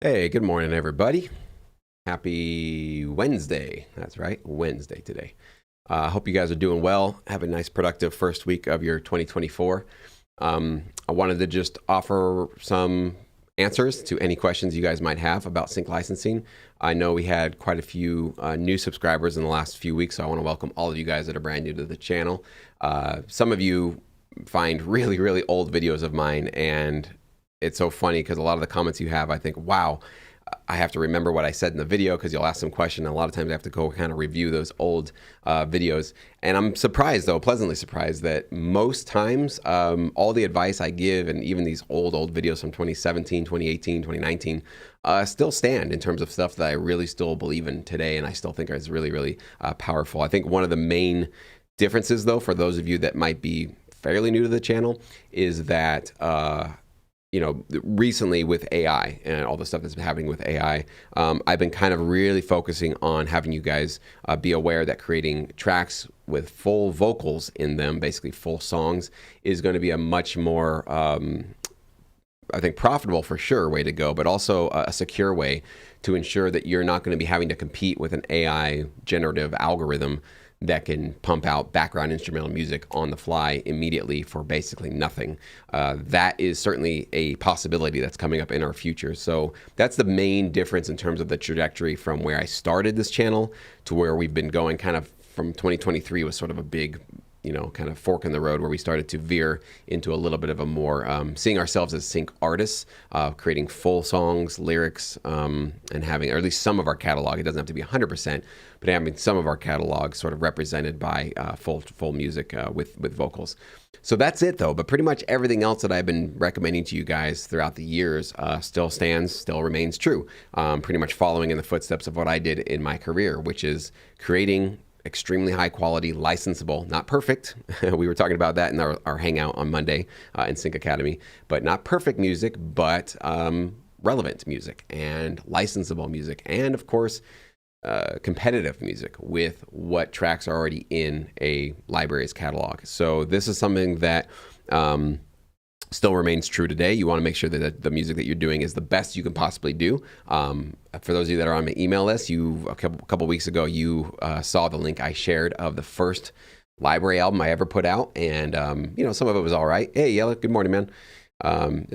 Hey, good morning, everybody. Happy Wednesday. That's right, Wednesday today. I hope you guys are doing well. Have a nice, productive first week of your 2024. I wanted to just offer some answers to any questions you guys might have about sync licensing. I know we had quite a few new subscribers in the last few weeks, so I want to welcome all of you guys that are brand new to the channel. Some of you find really, really old videos of mine, and it's so funny because a lot of the comments you have, I think, wow, I have to remember what I said in the video because you'll ask some question. And a lot of times I have to go kind of review those old videos. And I'm surprised, though, pleasantly surprised, that most times all the advice I give and even these old videos from 2017, 2018, 2019 still stand in terms of stuff that I really still believe in today. And I still think is really, really powerful. I think one of the main differences, though, for those of you that might be fairly new to the channel is that recently with AI and all the stuff that's been happening with AI, I've been kind of really focusing on having you guys be aware that creating tracks with full vocals in them, basically full songs, is going to be a much more, I think, profitable for sure way to go, but also a secure way to ensure that you're not going to be having to compete with an AI generative algorithm that can pump out background instrumental music on the fly immediately for basically nothing. That is certainly a possibility that's coming up in our future. So that's the main difference in terms of the trajectory from where I started this channel to where we've been going. Kind of from 2023 was sort of a big, kind of fork in the road where we started to veer into a little bit of a more seeing ourselves as sync artists, creating full songs, lyrics, and having, or at least some of our catalog. It doesn't have to be 100%, but having some of our catalog sort of represented by full music with vocals. So that's it, though. But pretty much everything else that I've been recommending to you guys throughout the years still stands, still remains true. Pretty much following in the footsteps of what I did in my career, which is creating extremely high quality, licensable, not perfect. We were talking about that in our hangout on Monday in Sync Academy, but not perfect music, but relevant music and licensable music. And of course, competitive music with what tracks are already in a library's catalog. So this is something that still remains true today. You want to make sure that the music that you're doing is the best you can possibly do. For those of you that are on my email list, a couple weeks ago, you saw the link I shared of the first library album I ever put out. And, some of it was all right. Hey, Yella, good morning, man.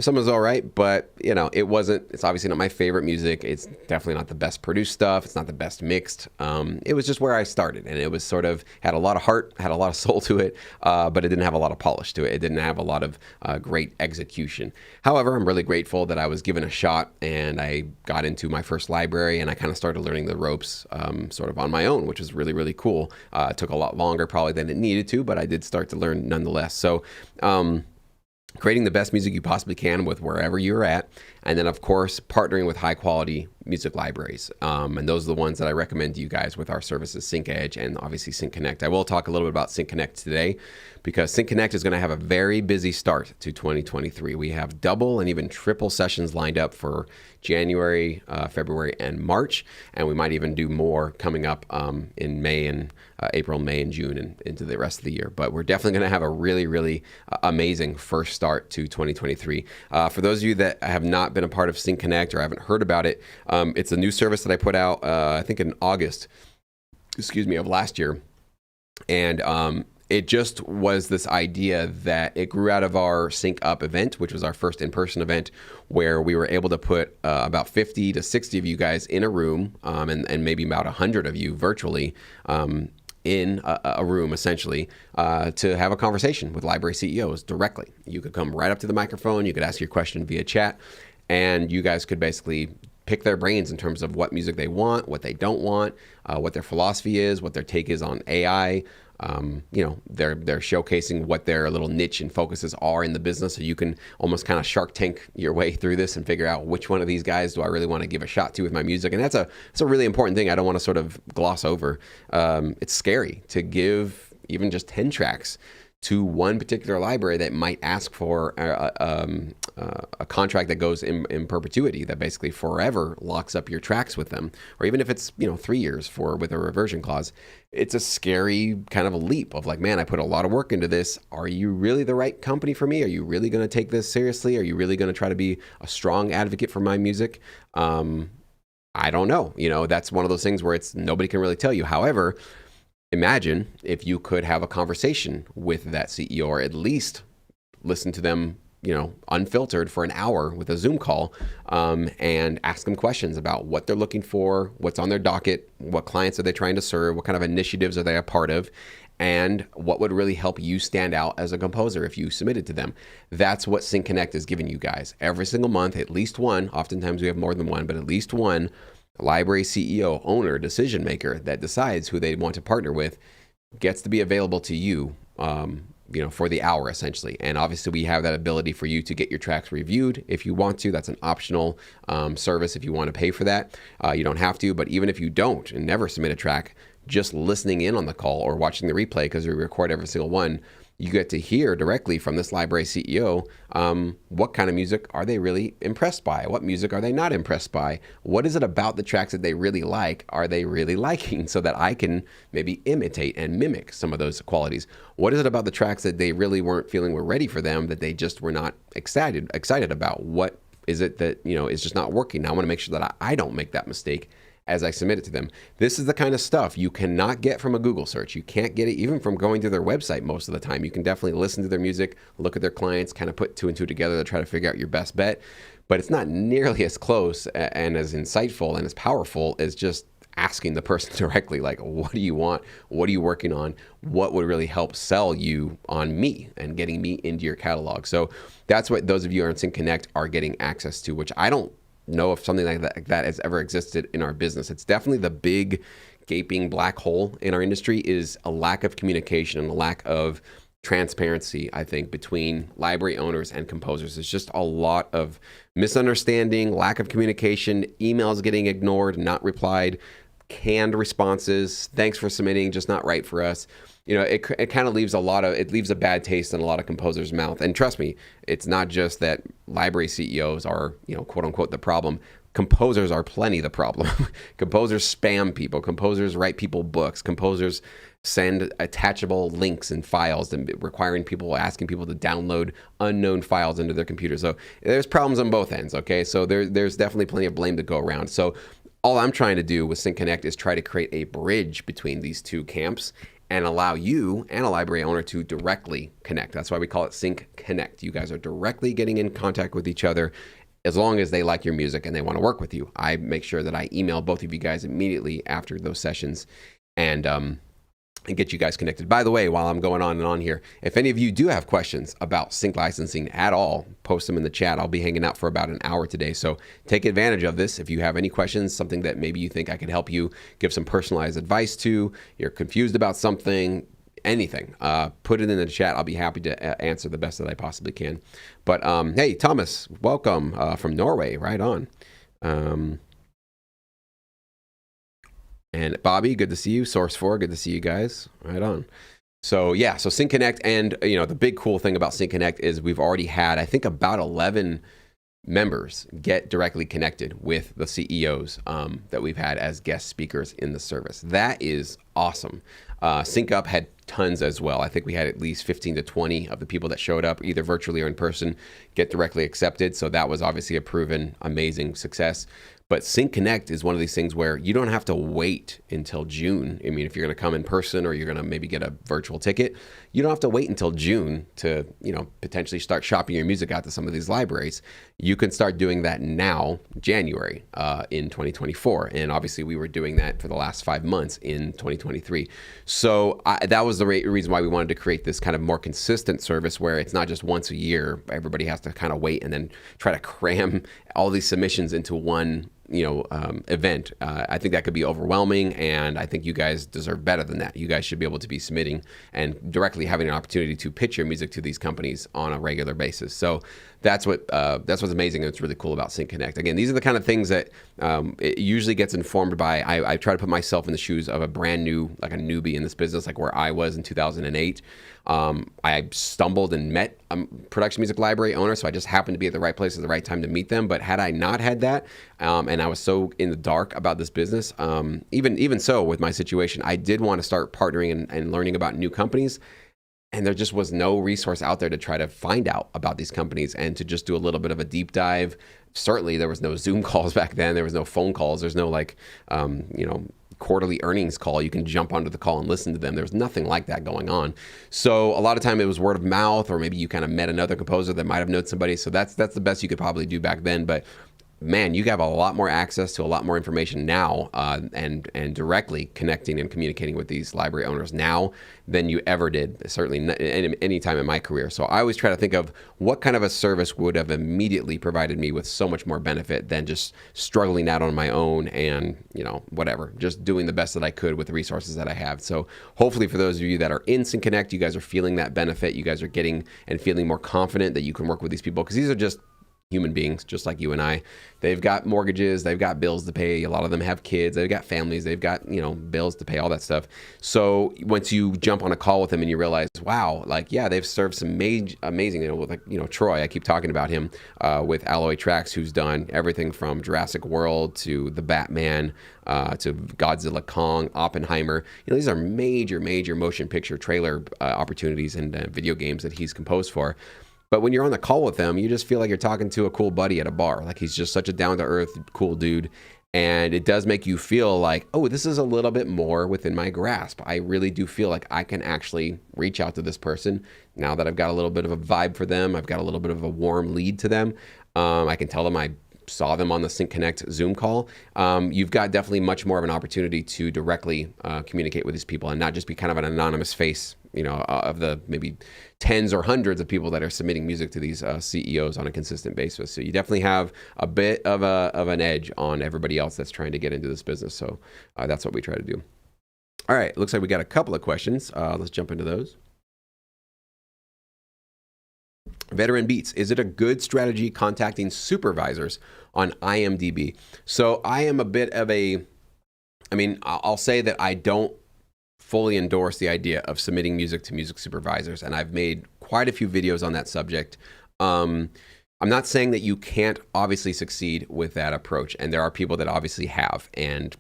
Some was all right, but it's obviously not my favorite music. It's definitely not the best produced stuff. It's not the best mixed. It was just where I started, and it was sort of had a lot of heart, had a lot of soul to it, but it didn't have a lot of polish to it. It didn't have a lot of great execution. However, I'm really grateful that I was given a shot and I got into my first library and I kind of started learning the ropes sort of on my own, which was really, really cool. It took a lot longer probably than it needed to, but I did start to learn nonetheless. So, creating the best music you possibly can with wherever you're at. And then, of course, partnering with high quality music libraries. And those are the ones that I recommend to you guys with our services, Sync Edge and obviously Sync Connect. I will talk a little bit about Sync Connect today because Sync Connect is going to have a very busy start to 2023. We have double and even triple sessions lined up for January, February, and March. And we might even do more coming up in May and April, May, and June and into the rest of the year. But we're definitely going to have a really, really amazing first start to 2023. For those of you that have not been a part of Sync Connect or haven't heard about it, it's a new service that I put out, I think in August, of last year. And it just was this idea that it grew out of our Sync Up event, which was our first in-person event, where we were able to put about 50 to 60 of you guys in a room, and maybe about 100 of you virtually in a room, essentially, to have a conversation with library CEOs directly. You could come right up to the microphone, you could ask your question via chat, and you guys could basically pick their brains in terms of what music they want, what they don't want, what their philosophy is, what their take is on AI. They're showcasing what their little niche and focuses are in the business. So you can almost kind of Shark Tank your way through this and figure out which one of these guys do I really want to give a shot to with my music. And that's a really important thing I don't want to sort of gloss over. It's scary to give even just 10 tracks to one particular library that might ask for a contract that goes in perpetuity, that basically forever locks up your tracks with them, or even if it's 3 years with a reversion clause. It's a scary kind of a leap of like, man, I put a lot of work into this. Are you really the right company for me? Are you really going to take this seriously? Are you really going to try to be a strong advocate for my music? I don't know. That's one of those things where nobody can really tell you. However, imagine if you could have a conversation with that CEO, or at least listen to them, unfiltered for an hour with a Zoom call, and ask them questions about what they're looking for, what's on their docket, what clients are they trying to serve, what kind of initiatives are they a part of, and what would really help you stand out as a composer if you submitted to them. That's what Sync Connect is giving you guys. Every single month, at least one, oftentimes we have more than one, but at least one library CEO, owner, decision maker that decides who they want to partner with gets to be available to you, for the hour essentially. And obviously we have that ability for you to get your tracks reviewed if you want to. That's an optional service if you want to pay for that. You don't have to, but even if you don't and never submit a track, just listening in on the call or watching the replay, because we record every single one, you get to hear directly from this library CEO what kind of music are they really impressed by? What music are they not impressed by? What is it about the tracks that they really like? Are they really liking, so that I can maybe imitate and mimic some of those qualities? What is it about the tracks that they really weren't feeling were ready for them, that they just were not excited about? What is it that is just not working? Now I want to make sure that I don't make that mistake as I submit it to them. This is the kind of stuff you cannot get from a Google search. You can't get it even from going to their website most of the time. You can definitely listen to their music, look at their clients, kind of put two and two together to try to figure out your best bet. But it's not nearly as close and as insightful and as powerful as just asking the person directly, like, what do you want? What are you working on? What would really help sell you on me and getting me into your catalog? So that's what those of you who are on Sync Connect are getting access to, which I don't know if something like that has ever existed in our business. It's definitely the big gaping black hole in our industry, is a lack of communication and a lack of transparency, I think, between library owners and composers. It's just a lot of misunderstanding, lack of communication, emails getting ignored, not replied, canned responses, thanks for submitting, just not right for us. It kind of leaves a bad taste in a lot of composers' mouth. And trust me, it's not just that library CEOs are, quote unquote, the problem. Composers are plenty the problem. Composers spam people. Composers write people books. Composers send attachable links and files and asking people to download unknown files into their computer. So there's problems on both ends, okay? So there's definitely plenty of blame to go around. So all I'm trying to do with Sync Connect is try to create a bridge between these two camps and allow you and a library owner to directly connect. That's why we call it Sync Connect. You guys are directly getting in contact with each other as long as they like your music and they want to work with you. I make sure that I email both of you guys immediately after those sessions and get you guys connected. By the way, while I'm going on and on here, if any of you do have questions about sync licensing at all, post them in the chat. I'll be hanging out for about an hour today. So take advantage of this. If you have any questions, something that maybe you think I could help you give some personalized advice to, you're confused about something, anything, put it in the chat. I'll be happy to answer the best that I possibly can. But hey, Thomas, welcome from Norway, right on. And Bobby, good to see you. Source 4, good to see you guys. Right on. So yeah, so Sync Connect, and the big cool thing about Sync Connect is we've already had, I think, about 11 members get directly connected with the CEOs that we've had as guest speakers in the service. That is awesome. Sync Up had tons as well. I think we had at least 15 to 20 of the people that showed up, either virtually or in person, get directly accepted. So that was obviously a proven amazing success. But Sync Connect is one of these things where you don't have to wait until June. I mean, if you're going to come in person or you're going to maybe get a virtual ticket, you don't have to wait until June to, potentially start shopping your music out to some of these libraries. You can start doing that now, January in 2024. And obviously we were doing that for the last 5 months in 2023. So that was the reason why we wanted to create this kind of more consistent service where it's not just once a year. Everybody has to kind of wait and then try to cram all these submissions into one event. I think that could be overwhelming, and I think you guys deserve better than that. You guys should be able to be submitting and directly having an opportunity to pitch your music to these companies on a regular basis. So that's what's amazing and it's really cool about Sync Connect. Again, these are the kind of things that it usually gets informed by. I try to put myself in the shoes of a brand new, like a newbie in this business, like where I was in 2008. I stumbled and met a production music library owner, so I just happened to be at the right place at the right time to meet them. But had I not had that, and I was so in the dark about this business, even so with my situation, I did want to start partnering and learning about new companies. And there just was no resource out there to try to find out about these companies and to just do a little bit of a deep dive. Certainly, there was no Zoom calls back then. There was no phone calls. There's no quarterly earnings call. You can jump onto the call and listen to them. There's nothing like that going on. So a lot of time it was word of mouth, or maybe you kind of met another composer that might have known somebody. So that's the best you could probably do back then. But man, you have a lot more access to a lot more information now, and directly connecting and communicating with these library owners now than you ever did, certainly any time in my career. So I always try to think of what kind of a service would have immediately provided me with so much more benefit than just struggling out on my own and, whatever, just doing the best that I could with the resources that I have. So hopefully for those of you that are in Sync Connect, you guys are feeling that benefit. You guys are getting and feeling more confident that you can work with these people, because these are just human beings just like you and I. They've got mortgages, they've got bills to pay. A lot of them have kids, they've got families, they've got, bills to pay, all that stuff. So once you jump on a call with them and you realize, wow, they've served some amazing, Troy, I keep talking about him with Alloy Tracks, who's done everything from Jurassic World to The Batman to Godzilla Kong, Oppenheimer. These are major motion picture trailer opportunities and video games that he's composed for. But when you're on the call with them, you just feel like you're talking to a cool buddy at a bar. Like, he's just such a down-to-earth, cool dude. And it does make you feel like, oh, this is a little bit more within my grasp. I really do feel like I can actually reach out to this person now that I've got a little bit of a vibe for them. I've got a little bit of a warm lead to them. I can tell them I saw them on the Sync Connect Zoom call. You've got definitely much more of an opportunity to directly communicate with these people and not just be kind of an anonymous face, of the maybe tens or hundreds of people that are submitting music to these CEOs on a consistent basis. So you definitely have a bit of an edge on everybody else that's trying to get into this business. So that's what we try to do. All right, looks like we got a couple of questions. Let's jump into those. Veteran Beats, is it a good strategy contacting supervisors on IMDb? So I am a bit of I'll say that I don't fully endorse the idea of submitting music to music supervisors, and I've made quite a few videos on that subject. I'm not saying that you can't obviously succeed with that approach, and there are people that obviously have and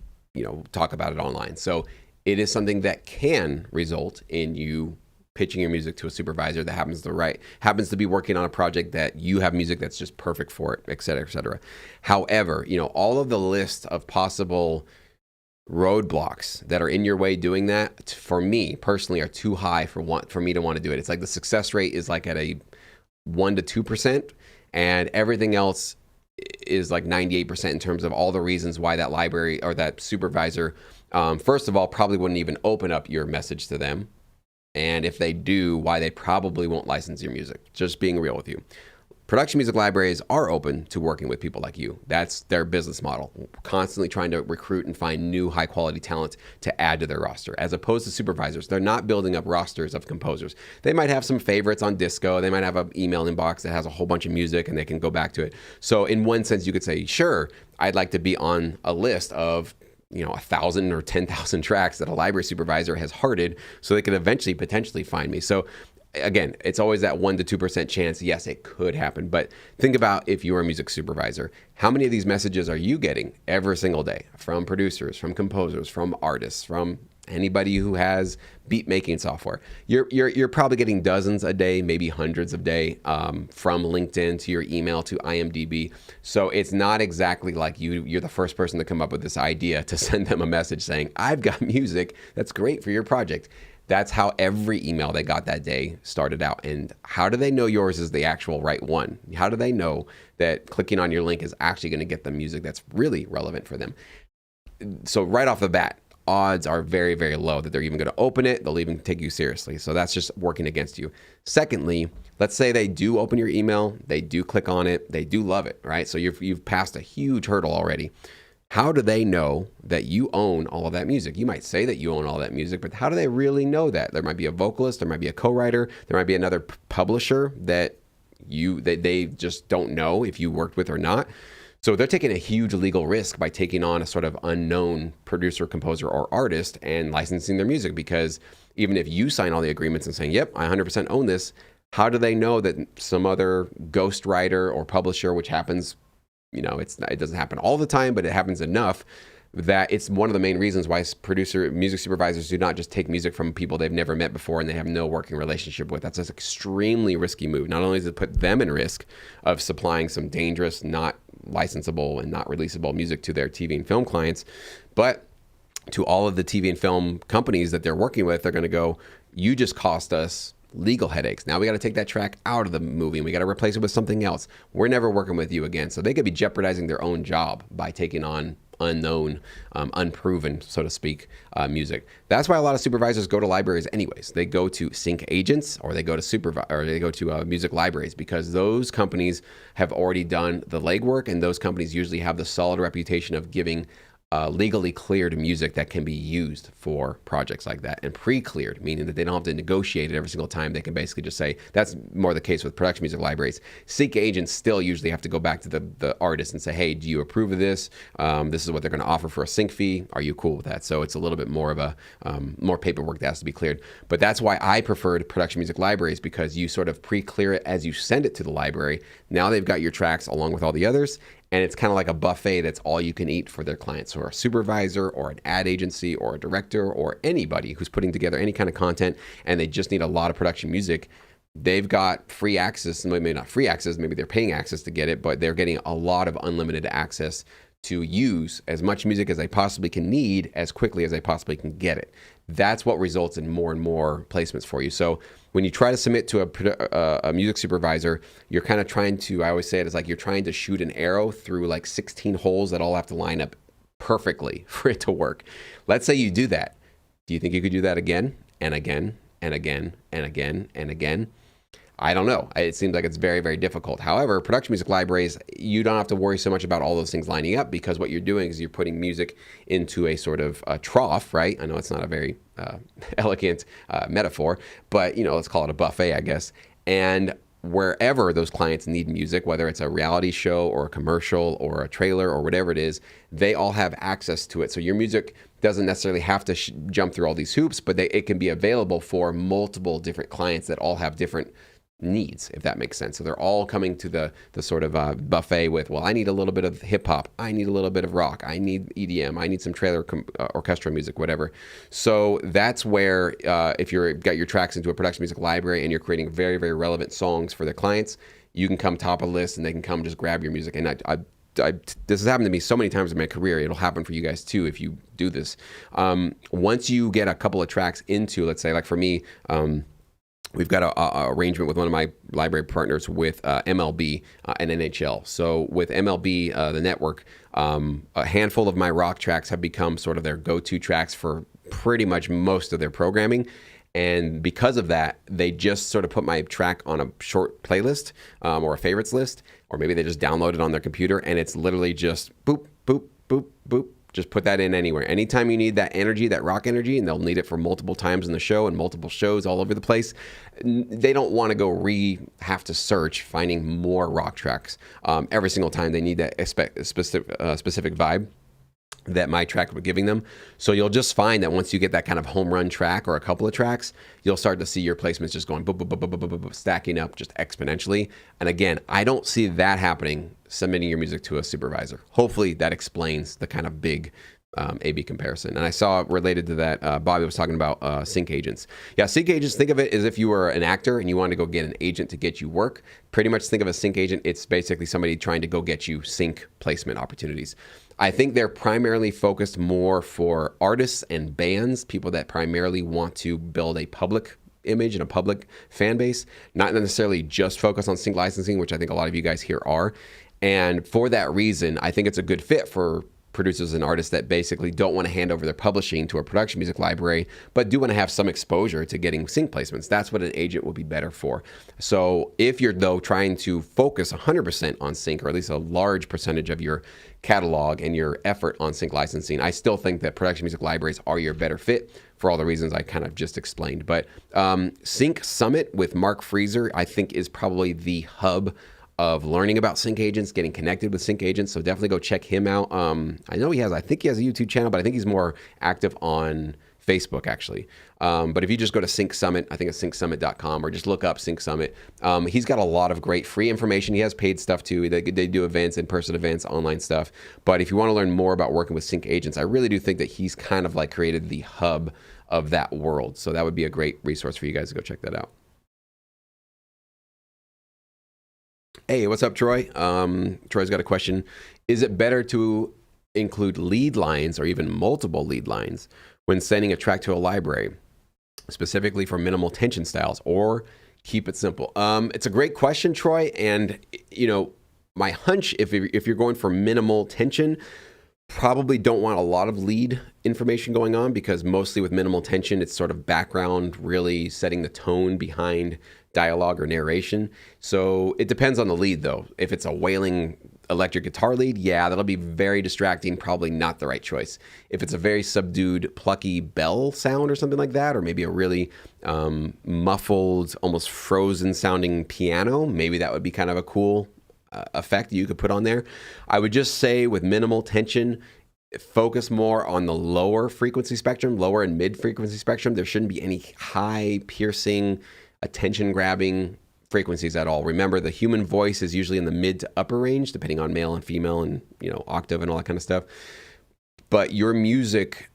talk about it online. So it is something that can result in you pitching your music to a supervisor that happens to be working on a project that you have music that's just perfect for it, et cetera, et cetera. However, all of the list of possible roadblocks that are in your way doing that, for me personally, are too high for me to want to do it. It's like the success rate is like at a 1 to 2%, and everything else is like 98% in terms of all the reasons why that library or that supervisor, first of all, probably wouldn't even open up your message to them. And if they do, why they probably won't license your music. Just being real with you. Production music libraries are open to working with people like you. That's their business model. Constantly trying to recruit and find new high quality talent to add to their roster. As opposed to supervisors, they're not building up rosters of composers. They might have some favorites on Disco. They might have an email inbox that has a whole bunch of music and they can go back to it. So in one sense, you could say, sure, I'd like to be on a list of 1,000 or 10,000 tracks that a library supervisor has hearted so they could eventually potentially find me. So again, it's always that 1 to 2% chance. Yes, it could happen. But think about if you're a music supervisor, how many of these messages are you getting every single day from producers, from composers, from artists, from anybody who has beat making software? You're probably getting dozens a day, maybe hundreds a day, from LinkedIn to your email to IMDb. So it's not exactly like you're the first person to come up with this idea to send them a message saying, I've got music that's great for your project. That's how every email they got that day started out. And how do they know yours is the actual right one? How do they know that clicking on your link is actually going to get them music that's really relevant for them? So right off the bat, odds are very, very low that they're even going to open it. They'll even take you seriously. So that's just working against you. Secondly, let's say they do open your email, they do click on it, they do love it, right? So you've passed a huge hurdle already. How do they know that you own all of that music? You might say that you own all that music, but how do they really know that? There might be a vocalist, there might be a co-writer, there might be another publisher that they just don't know if you worked with or not. So they're taking a huge legal risk by taking on a sort of unknown producer, composer, or artist and licensing their music, because even if you sign all the agreements and saying, yep, I 100% own this, how do they know that some other ghostwriter or publisher, which happens, it doesn't happen all the time, but it happens enough that it's one of the main reasons why music supervisors do not just take music from people they've never met before and they have no working relationship with. That's an extremely risky move. Not only does it put them in risk of supplying some dangerous, not licensable and not releasable music to their TV and film clients, but to all of the TV and film companies that they're working with, they're going to go, you just cost us legal headaches. Now we got to take that track out of the movie and we got to replace it with something else. We're never working with you again. So they could be jeopardizing their own job by taking on unknown, unproven, so to speak, music. That's why a lot of supervisors go to libraries anyways. They go to sync agents or they go to music libraries, because those companies have already done the legwork, and those companies usually have the solid reputation of giving legally cleared music that can be used for projects like that, and pre-cleared, meaning that they don't have to negotiate it every single time. They can basically just say, that's more the case with production music libraries. Sync agents still usually have to go back to the artist and say, hey, do you approve of this? This is what they're going to offer for a sync fee. Are you cool with that? So it's a little bit more of a more paperwork that has to be cleared. But that's why I preferred production music libraries, because you sort of pre-clear it as you send it to the library. Now they've got your tracks along with all the others, and it's kind of like a buffet that's all you can eat for their clients. So a supervisor or an ad agency or a director or anybody who's putting together any kind of content and they just need a lot of production music, they've got free access, maybe not free access, maybe they're paying access to get it, but they're getting a lot of unlimited access to use as much music as they possibly can need as quickly as they possibly can get it. That's what results in more and more placements for you. So when you try to submit to a music supervisor, you're kind of trying to, I always say it as like you're trying to shoot an arrow through like 16 holes that all have to line up perfectly for it to work. Let's say you do that. Do you think you could do that again and again and again and again and again? I don't know. It seems like it's very, very difficult. However, production music libraries, you don't have to worry so much about all those things lining up, because what you're doing is you're putting music into a sort of a trough, right? I know it's not a very elegant metaphor, but let's call it a buffet, I guess. And wherever those clients need music, whether it's a reality show or a commercial or a trailer or whatever it is, they all have access to it. So your music doesn't necessarily have to jump through all these hoops, but it can be available for multiple different clients that all have different needs, if that makes sense. So they're all coming to the sort of buffet with, well, I need a little bit of hip hop, I need a little bit of rock, I need EDM, I need some trailer orchestra music, whatever. So that's where if you've got your tracks into a production music library and you're creating very, very relevant songs for their clients, you can come top of the list and they can come just grab your music. And this has happened to me so many times in my career. It'll happen for you guys too if you do this. Once you get a couple of tracks into, let's say, like for me, we've got a arrangement with one of my library partners with MLB and NHL. So with MLB, the network, a handful of my rock tracks have become sort of their go-to tracks for pretty much most of their programming. And because of that, they just sort of put my track on a short playlist or a favorites list, or maybe they just download it on their computer, and it's literally just boop, boop, boop, boop. Just put that in anywhere. Anytime you need that energy, that rock energy, and they'll need it for multiple times in the show and multiple shows all over the place, they don't want to go have to search finding more rock tracks. Every single time they need that specific vibe that my track was giving them. So you'll just find that once you get that kind of home run track or a couple of tracks, you'll start to see your placements just going boop, boop, boop, boop, boop, boop, boop, stacking up just exponentially. And again, I don't see that happening submitting your music to a supervisor. Hopefully that explains the kind of big A/B comparison. And I saw related to that, Bobby was talking about sync agents. Yeah, sync agents, think of it as if you were an actor and you wanted to go get an agent to get you work. Pretty much think of a sync agent, it's basically somebody trying to go get you sync placement opportunities. I think they're primarily focused more for artists and bands, people that primarily want to build a public image and a public fan base, not necessarily just focus on sync licensing, which I think a lot of you guys here are. And for that reason, I think it's a good fit for producers and artists that basically don't want to hand over their publishing to a production music library, but do want to have some exposure to getting sync placements. That's what an agent will be better for. So if you're, though, trying to focus 100% on sync, or at least a large percentage of your catalog and your effort on sync licensing, I still think that production music libraries are your better fit for all the reasons I kind of just explained. But Sync Summit with Mark Freezer, I think, is probably the hub of learning about sync agents, getting connected with sync agents. So definitely go check him out. I think he has a YouTube channel, but I think he's more active on Facebook, actually. But if you just go to Sync Summit, I think it's syncsummit.com, or just look up Sync Summit. He's got a lot of great free information. He has paid stuff too. They do events, in-person events, online stuff. But if you want to learn more about working with sync agents, I really do think that he's kind of like created the hub of that world. So that would be a great resource for you guys to go check that out. Hey, what's up, Troy? Troy's got a question. Is it better to include lead lines or even multiple lead lines when sending a track to a library, specifically for minimal tension styles, or keep it simple? It's a great question, Troy. And, you know, my hunch, if you're going for minimal tension, probably don't want a lot of lead information going on, because mostly with minimal tension, it's sort of background, really setting the tone behind dialogue or narration. So it depends on the lead, though. If it's a wailing electric guitar lead, yeah, that'll be very distracting, probably not the right choice. If it's a very subdued, plucky bell sound or something like that, or maybe a really muffled, almost frozen sounding piano, maybe that would be kind of a cool effect you could put on there. I would just say with minimal tension, focus more on the lower frequency spectrum, lower and mid frequency spectrum. There shouldn't be any high piercing, attention grabbing frequencies at all. Remember, the human voice is usually in the mid to upper range, depending on male and female and, you know, octave and all that kind of stuff. But your music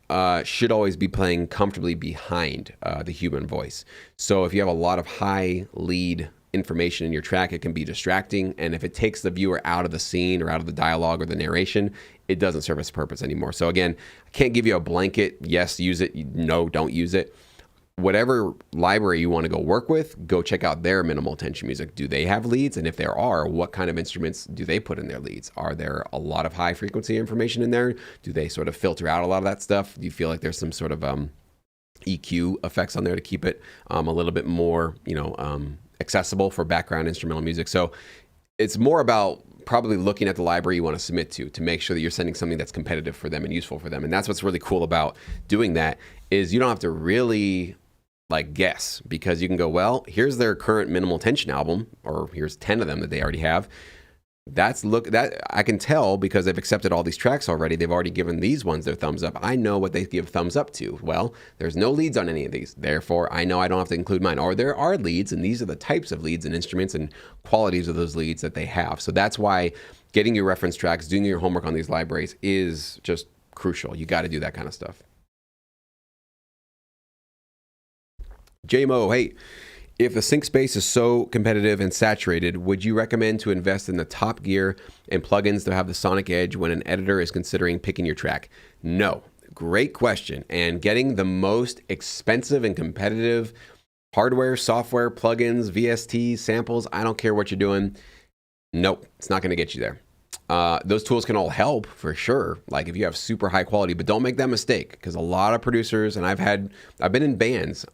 should always be playing comfortably behind the human voice. So if you have a lot of high lead information in your track, it can be distracting. And if it takes the viewer out of the scene or out of the dialogue or the narration, it doesn't serve its purpose anymore. So again, I can't give you a blanket, yes, use it, no, don't use it. Whatever library you want to go work with, go check out their minimal tension music. Do they have leads? And if there are, what kind of instruments do they put in their leads? Are there a lot of high frequency information in there? Do they sort of filter out a lot of that stuff? Do you feel like there's some sort of EQ effects on there to keep it a little bit more, accessible for background instrumental music? So it's more about probably looking at the library you want to submit to make sure that you're sending something that's competitive for them and useful for them. And that's what's really cool about doing that, is you don't have to really guess, because you can go, well, here's their current minimal tension album, or here's 10 of them that they already have. That I can tell because they've accepted all these tracks already. They've already given these ones their thumbs up. I know what they give thumbs up to. Well, there's no leads on any of these. Therefore, I know I don't have to include mine. Or there are leads, and these are the types of leads and instruments and qualities of those leads that they have. So that's why getting your reference tracks, doing your homework on these libraries is just crucial. You got to do that kind of stuff. JMO, hey, if the sync space is so competitive and saturated, would you recommend to invest in the top gear and plugins to have the sonic edge when an editor is considering picking your track? No. Great question. And getting the most expensive and competitive hardware, software, plugins, VST, samples, I don't care what you're doing. Nope, it's not going to get you there. Those tools can all help for sure. Like if you have super high quality, but don't make that mistake, because a lot of producers, and I've been in bands,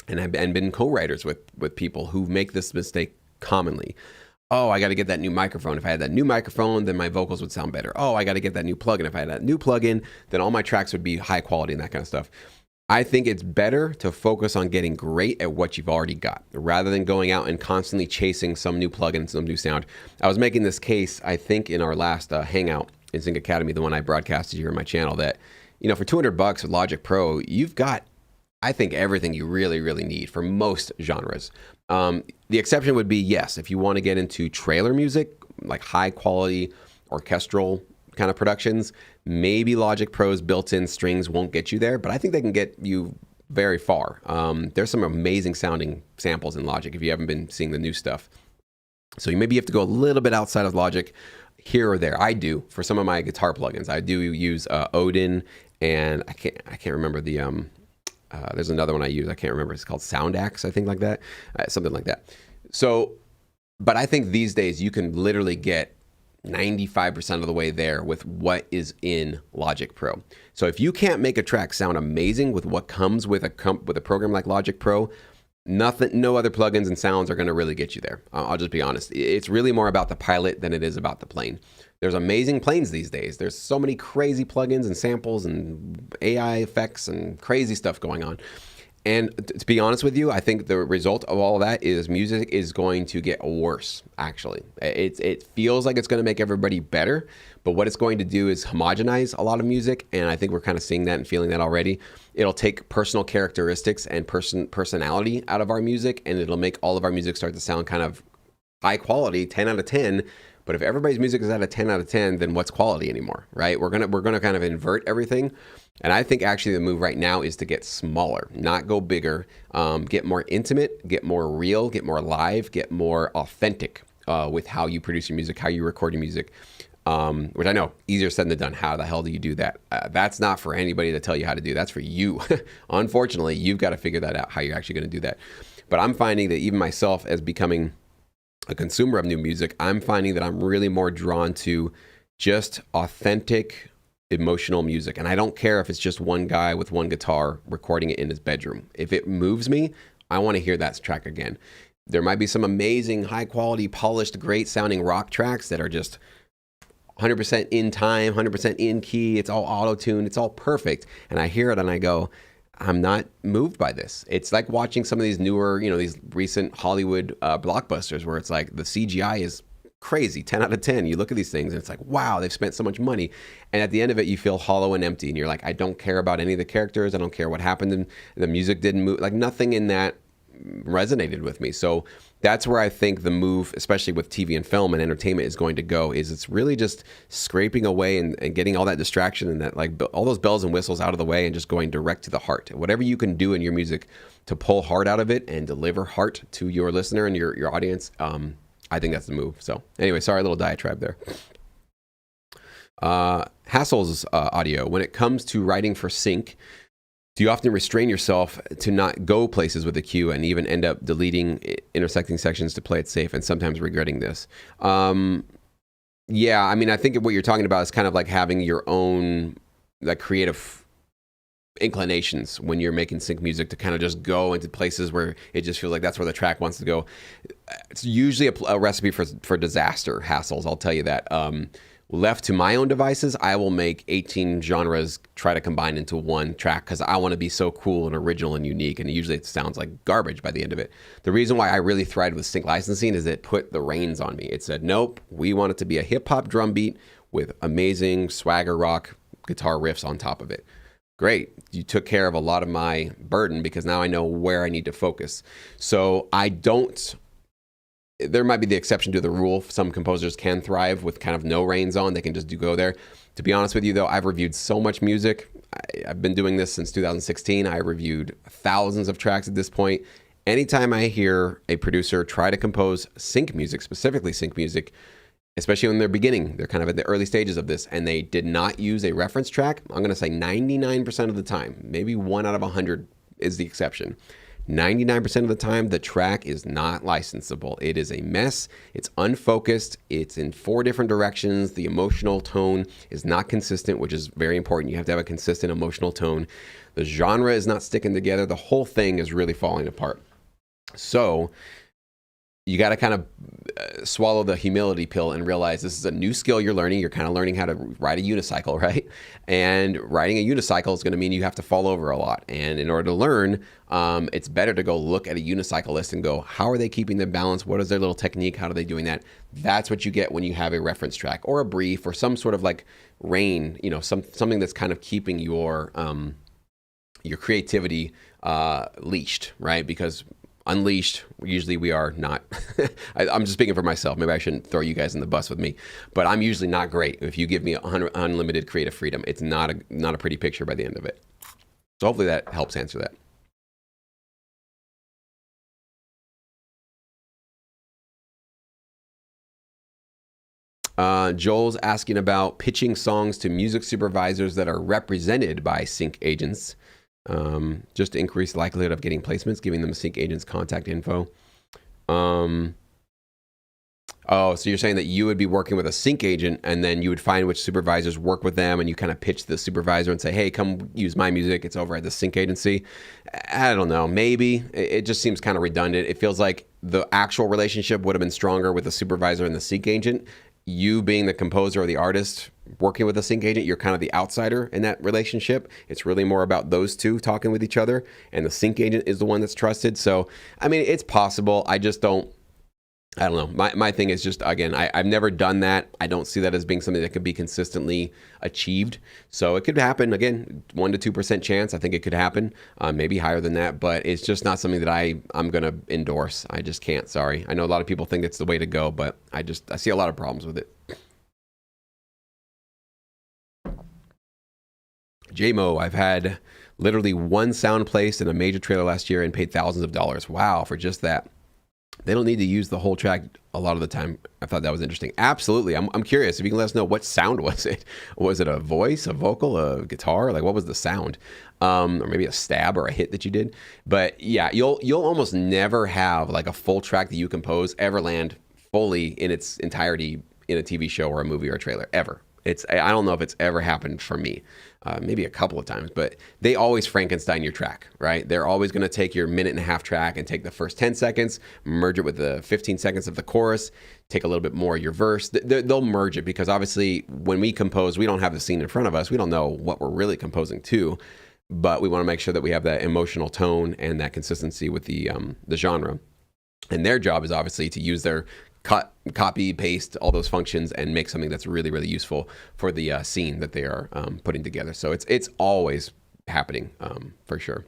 and I've been co-writers with people who make this mistake commonly. Oh, I got to get that new microphone. If I had that new microphone, then my vocals would sound better. Oh, I got to get that new plugin. If I had that new plugin, then all my tracks would be high quality and that kind of stuff. I think it's better to focus on getting great at what you've already got, rather than going out and constantly chasing some new plugin, some new sound. I was making this case, I think, in our last hangout in Sync Academy, the one I broadcasted here on my channel, that, for $200 with Logic Pro, you've got, I think, everything you really, really need for most genres. The exception would be, yes, if you want to get into trailer music, like high quality orchestral kind of productions, maybe Logic Pro's built-in strings won't get you there, but I think they can get you very far. There's some amazing sounding samples in Logic if you haven't been seeing the new stuff. So maybe you have to go a little bit outside of Logic here or there. I do for some of my guitar plugins. I do use Odin, and I can't remember the there's another one I use. I can't remember. It's called Soundax, I think, like that, something like that. So, but I think these days you can literally get 95% of the way there with what is in Logic Pro. So if you can't make a track sound amazing with what comes with a program like Logic Pro, no other plugins and sounds are going to really get you there. I'll just be honest. It's really more about the pilot than it is about the plane. There's amazing planes these days. There's so many crazy plugins and samples and AI effects and crazy stuff going on. And to be honest with you, I think the result of all of that is music is going to get worse, actually. It feels like it's going to make everybody better, but what it's going to do is homogenize a lot of music, and I think we're kind of seeing that and feeling that already. It'll take personal characteristics and personality out of our music, and it'll make all of our music start to sound kind of high quality, 10 out of 10. But if everybody's music is at a 10 out of 10, then what's quality anymore, right? We're gonna kind of invert everything. And I think actually the move right now is to get smaller, not go bigger, get more intimate, get more real, get more live, get more authentic with how you produce your music, how you record your music, which I know, easier said than done. How the hell do you do that? That's not for anybody to tell you how to do. That's for you. Unfortunately, you've got to figure that out, how you're actually gonna do that. But I'm finding that even myself, as becoming a consumer of new music, I'm finding that I'm really more drawn to just authentic, emotional music. And I don't care if it's just one guy with one guitar recording it in his bedroom. If it moves me, I want to hear that track again. There might be some amazing, high quality, polished, great sounding rock tracks that are just 100% in time, 100% in key. It's all auto-tuned. It's all perfect. And I hear it and I go, I'm not moved by this. It's like watching some of these newer, these recent Hollywood blockbusters where it's like the CGI is crazy, 10 out of 10. You look at these things and it's like, wow, they've spent so much money. And at the end of it, you feel hollow and empty. And you're like, I don't care about any of the characters. I don't care what happened. And the music didn't move. Like nothing in that resonated with me. So that's where I think the move, especially with TV and film and entertainment, is going to go. Is it's really just scraping away and getting all that distraction and that, like, all those bells and whistles out of the way and just going direct to the heart. Whatever you can do in your music to pull heart out of it and deliver heart to your listener and your audience, I think that's the move. So anyway, sorry, a little diatribe there. Hassel's audio. When it comes to writing for sync, do you often restrain yourself to not go places with the cue and even end up deleting intersecting sections to play it safe and sometimes regretting this? Yeah, I mean, I think what you're talking about is kind of like having your own like creative inclinations when you're making sync music to kind of just go into places where it just feels like that's where the track wants to go. It's usually a recipe for disaster, Hassles, I'll tell you that. Left to my own devices, I will make 18 genres try to combine into one track because I want to be so cool and original and unique, and usually it sounds like garbage by the end of it. The reason why I really thrived with sync licensing is it put the reins on me. It said, nope, we want it to be a hip-hop drum beat with amazing swagger rock guitar riffs on top of it. Great. You took care of a lot of my burden because now I know where I need to focus. So there might be the exception to the rule. Some composers can thrive with kind of no reins on. They can just go there. To be honest with you, though, I've reviewed so much music. I've been doing this since 2016. I reviewed thousands of tracks at this point. Anytime I hear a producer try to compose sync music, specifically sync music, especially when they're beginning, they're kind of at the early stages of this, and they did not use a reference track, I'm going to say 99% of the time, maybe 1 out of 100 is the exception. 99% of the time, the track is not licensable. It is a mess. It's unfocused. It's in 4 different directions. The emotional tone is not consistent, which is very important. You have to have a consistent emotional tone. The genre is not sticking together. The whole thing is really falling apart. So you got to kind of swallow the humility pill and realize this is a new skill you're learning. You're kind of learning how to ride a unicycle, right? And riding a unicycle is going to mean you have to fall over a lot. And in order to learn, it's better to go look at a unicyclist and go, how are they keeping their balance? What is their little technique? How are they doing that? That's what you get when you have a reference track or a brief or some sort of like rein, something that's kind of keeping your creativity leashed, right? Because unleashed, usually we are not. I'm just speaking for myself. Maybe I shouldn't throw you guys in the bus with me, but I'm usually not great. If you give me unlimited creative freedom, it's not a pretty picture by the end of it. So hopefully that helps answer that. Joel's asking about pitching songs to music supervisors that are represented by sync agents. Just to increase the likelihood of getting placements, giving them a sync agent's contact info. Oh, so you're saying that you would be working with a sync agent and then you would find which supervisors work with them and you kind of pitch the supervisor and say, hey, come use my music. It's over at the sync agency. I don't know. Maybe. It just seems kind of redundant. It feels like the actual relationship would have been stronger with the supervisor and the sync agent. You being the composer or the artist working with a sync agent, you're kind of the outsider in that relationship. It's really more about those two talking with each other and the sync agent is the one that's trusted. So, I mean, it's possible. I don't know. My thing is just, again, I've never done that. I don't see that as being something that could be consistently achieved. So it could happen, again, 1% to 2% chance. I think it could happen, maybe higher than that. But it's just not something that I'm going to endorse. I just can't, sorry. I know a lot of people think it's the way to go, but I see a lot of problems with it. JMO, I've had literally one sound placed in a major trailer last year and paid thousands of dollars. Wow, for just that. They don't need to use the whole track a lot of the time. I thought that was interesting. Absolutely. I'm curious if you can let us know, what sound was it? Was it a voice, a vocal, a guitar? Like, what was the sound? Or maybe a stab or a hit that you did. But yeah, you'll almost never have like a full track that you compose ever land fully in its entirety in a TV show or a movie or a trailer, ever. I don't know if it's ever happened for me. Maybe a couple of times, but they always Frankenstein your track, right? They're always going to take your 1.5-minute track and take the first 10 seconds, merge it with the 15 seconds of the chorus, take a little bit more of your verse. They'll merge it because obviously when we compose, we don't have the scene in front of us. We don't know what we're really composing to, but we want to make sure that we have that emotional tone and that consistency with the genre. And their job is obviously to use their copy, paste, all those functions and make something that's really, really useful for the scene that they are putting together. So it's always happening for sure.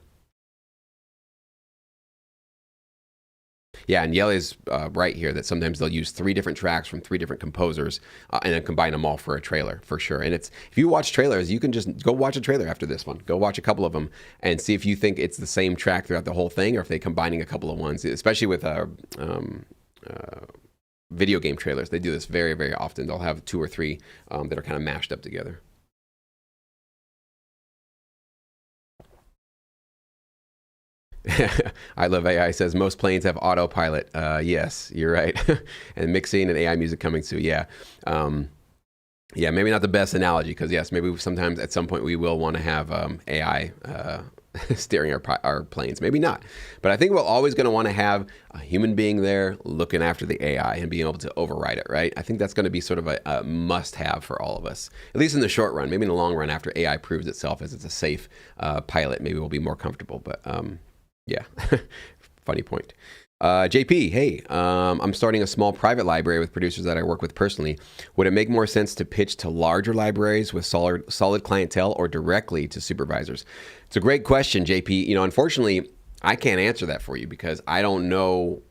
Yeah, and Yele's right here that sometimes they'll use 3 different tracks from 3 different composers and then combine them all for a trailer, for sure. And if you watch trailers, you can just go watch a trailer after this one. Go watch a couple of them and see if you think it's the same track throughout the whole thing or if they're combining a couple of ones, especially with video game trailers. They do this very, very often. They'll have 2 or 3 that are kind of mashed up together. I Love AI says most planes have autopilot. Yes, you're right. And mixing and AI music coming soon. Yeah. Yeah, maybe not the best analogy because yes, maybe sometimes at some point we will want to have AI steering our planes. Maybe not. But I think we're always going to want to have a human being there looking after the AI and being able to override it, right? I think that's going to be sort of a must-have for all of us, at least in the short run. Maybe in the long run, after AI proves itself as it's a safe pilot, maybe we'll be more comfortable. But yeah, funny point. JP, hey, I'm starting a small private library with producers that I work with personally. Would it make more sense to pitch to larger libraries with solid clientele or directly to supervisors? It's a great question, JP. Unfortunately, I can't answer that for you because I don't know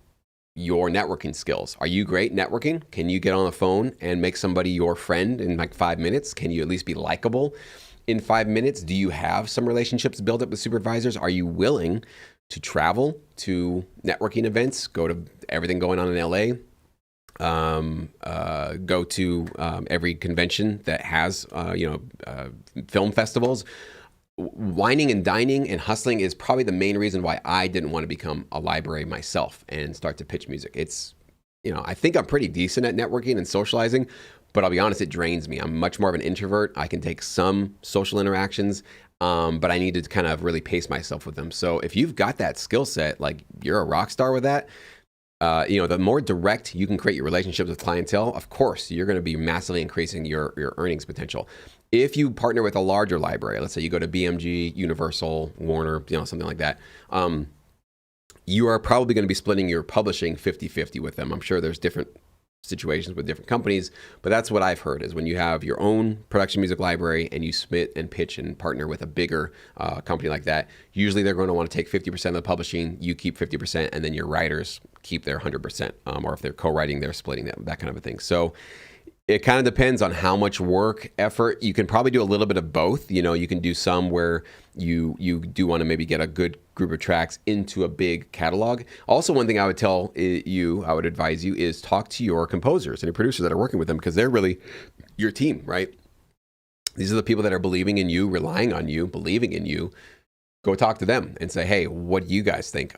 your networking skills. Are you great networking? Can you get on the phone and make somebody your friend in like 5 minutes? Can you at least be likable in 5 minutes? Do you have some relationships built up with supervisors? Are you willing to travel to networking events, go to everything going on in LA, go to every convention that has, film festivals? Whining and dining and hustling is probably the main reason why I didn't want to become a library myself and start to pitch music. It's, I think I'm pretty decent at networking and socializing, but I'll be honest, it drains me. I'm much more of an introvert. I can take some social interactions, but I need to kind of really pace myself with them. So if you've got that skill set, like you're a rock star with that, the more direct you can create your relationships with clientele, of course, you're going to be massively increasing your earnings potential. If you partner with a larger library, let's say you go to BMG, Universal, Warner, something like that, you are probably going to be splitting your publishing 50-50 with them. I'm sure there's different situations with different companies, but that's what I've heard is when you have your own production music library and you split and pitch and partner with a bigger company like that, usually they're going to want to take 50% of the publishing, you keep 50%, and then your writers keep their 100%, or if they're co-writing, they're splitting that kind of a thing. So it kind of depends on how much work, effort. You can probably do a little bit of both. You can do some where you do want to maybe get a good group of tracks into a big catalog. Also, one thing I would I would advise you is talk to your composers and your producers that are working with them because they're really your team, right? These are the people that are believing in you, relying on you, believing in you. Go talk to them and say, hey, what do you guys think?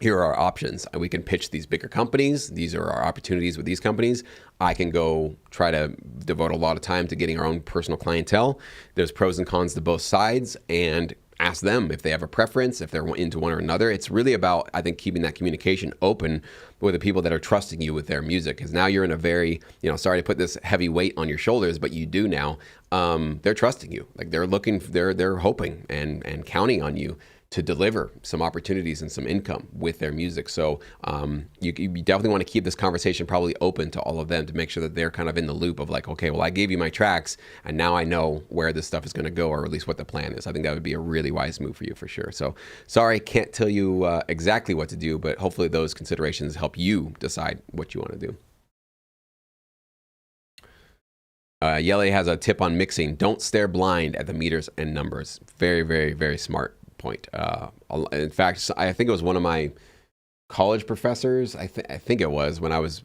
here are our options. We can pitch these bigger companies. These are our opportunities with these companies. I can go try to devote a lot of time to getting our own personal clientele. There's pros and cons to both sides, and ask them if they have a preference, if they're into one or another. It's really about, I think, keeping that communication open with the people that are trusting you with their music. Because now you're in a very, sorry to put this heavy weight on your shoulders, but you do now. They're trusting you. Like they're hoping and counting on you to deliver some opportunities and some income with their music. So you definitely want to keep this conversation probably open to all of them to make sure that they're kind of in the loop of like, okay, well, I gave you my tracks and now I know where this stuff is going to go, or at least what the plan is. I think that would be a really wise move for you for sure. So sorry, can't tell you exactly what to do, but hopefully those considerations help you decide what you want to do. Yele has a tip on mixing. Don't stare blind at the meters and numbers. Very, very, very smart point. In fact, I think it was one of my college professors. I think it was when I was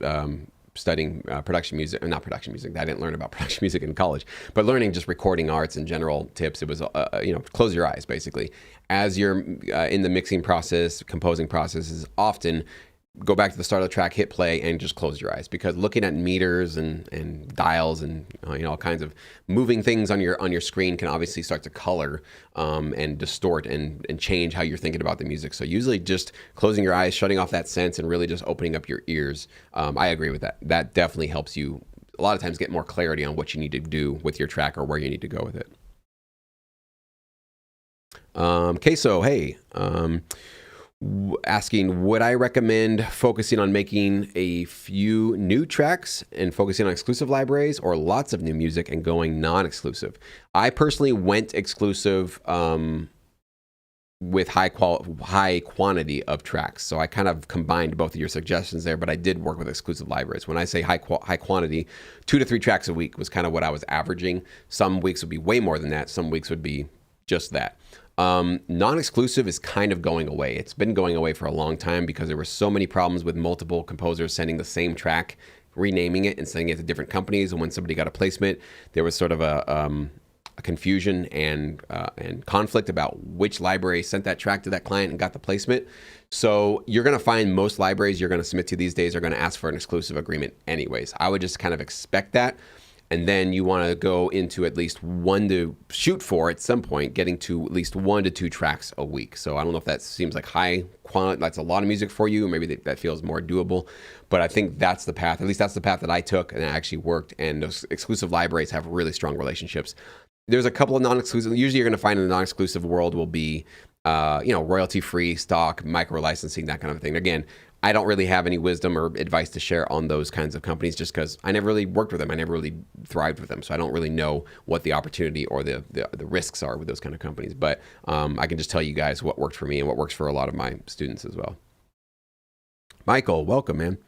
studying production music. Not production music. I didn't learn about production music in college, but learning just recording arts and general tips. It was close your eyes basically as you're in the mixing process, composing process. Is often go back to the start of the track, hit play, and just close your eyes, because looking at meters and dials and all kinds of moving things on your screen can obviously start to color and distort and change how you're thinking about the music. So usually just closing your eyes, shutting off that sense, and really just opening up your ears. I agree with that. That definitely helps you a lot of times get more clarity on what you need to do with your track or where you need to go with it. Queso, hey. Asking, would I recommend focusing on making a few new tracks and focusing on exclusive libraries, or lots of new music and going non-exclusive? I personally went exclusive with high quantity of tracks. So I kind of combined both of your suggestions there, but I did work with exclusive libraries. When I say high quantity, 2 to 3 tracks a week was kind of what I was averaging. Some weeks would be way more than that. Some weeks would be just that. Non-exclusive is kind of going away. It's been going away for a long time because there were so many problems with multiple composers sending the same track, renaming it and sending it to different companies. And when somebody got a placement, there was sort of a confusion and conflict about which library sent that track to that client and got the placement. So you're going to find most libraries you're going to submit to these days are going to ask for an exclusive agreement anyways. I would just kind of expect that. And then you want to go into at least one to shoot for at some point, getting to at least 1 to 2 tracks a week. So I don't know if that seems like high quality, that's a lot of music for you. Maybe that feels more doable. But I think that's the path. At least that's the path that I took, and it actually worked. And those exclusive libraries have really strong relationships. There's a couple of non-exclusive. Usually you're going to find in the non-exclusive world will be, royalty-free, stock, micro-licensing, that kind of thing. Again, I don't really have any wisdom or advice to share on those kinds of companies just because I never really worked with them. I never really thrived with them. So I don't really know what the opportunity or the risks are with those kind of companies. But I can just tell you guys what worked for me and what works for a lot of my students as well. Michael, welcome, man.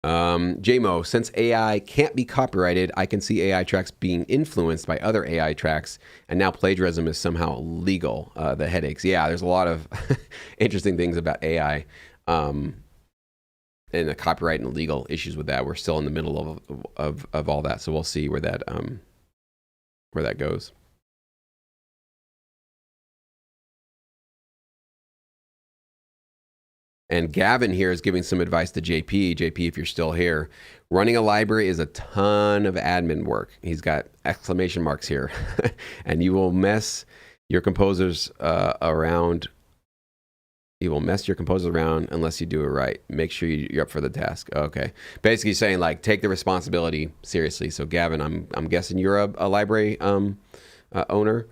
JMO, since AI can't be copyrighted, I can see AI tracks being influenced by other AI tracks, and now plagiarism is somehow legal. The headaches. Yeah, there's a lot of interesting things about AI and the copyright and legal issues with that. We're still in the middle of all that, so we'll see where that goes. And Gavin here is giving some advice to JP. JP, if you're still here, running a library is a ton of admin work. He's got exclamation marks here. And you will mess your composers around. You will mess your composers around unless you do it right. Make sure you're up for the task. Okay. Basically saying, like, take the responsibility seriously. So Gavin, I'm guessing you're a library owner.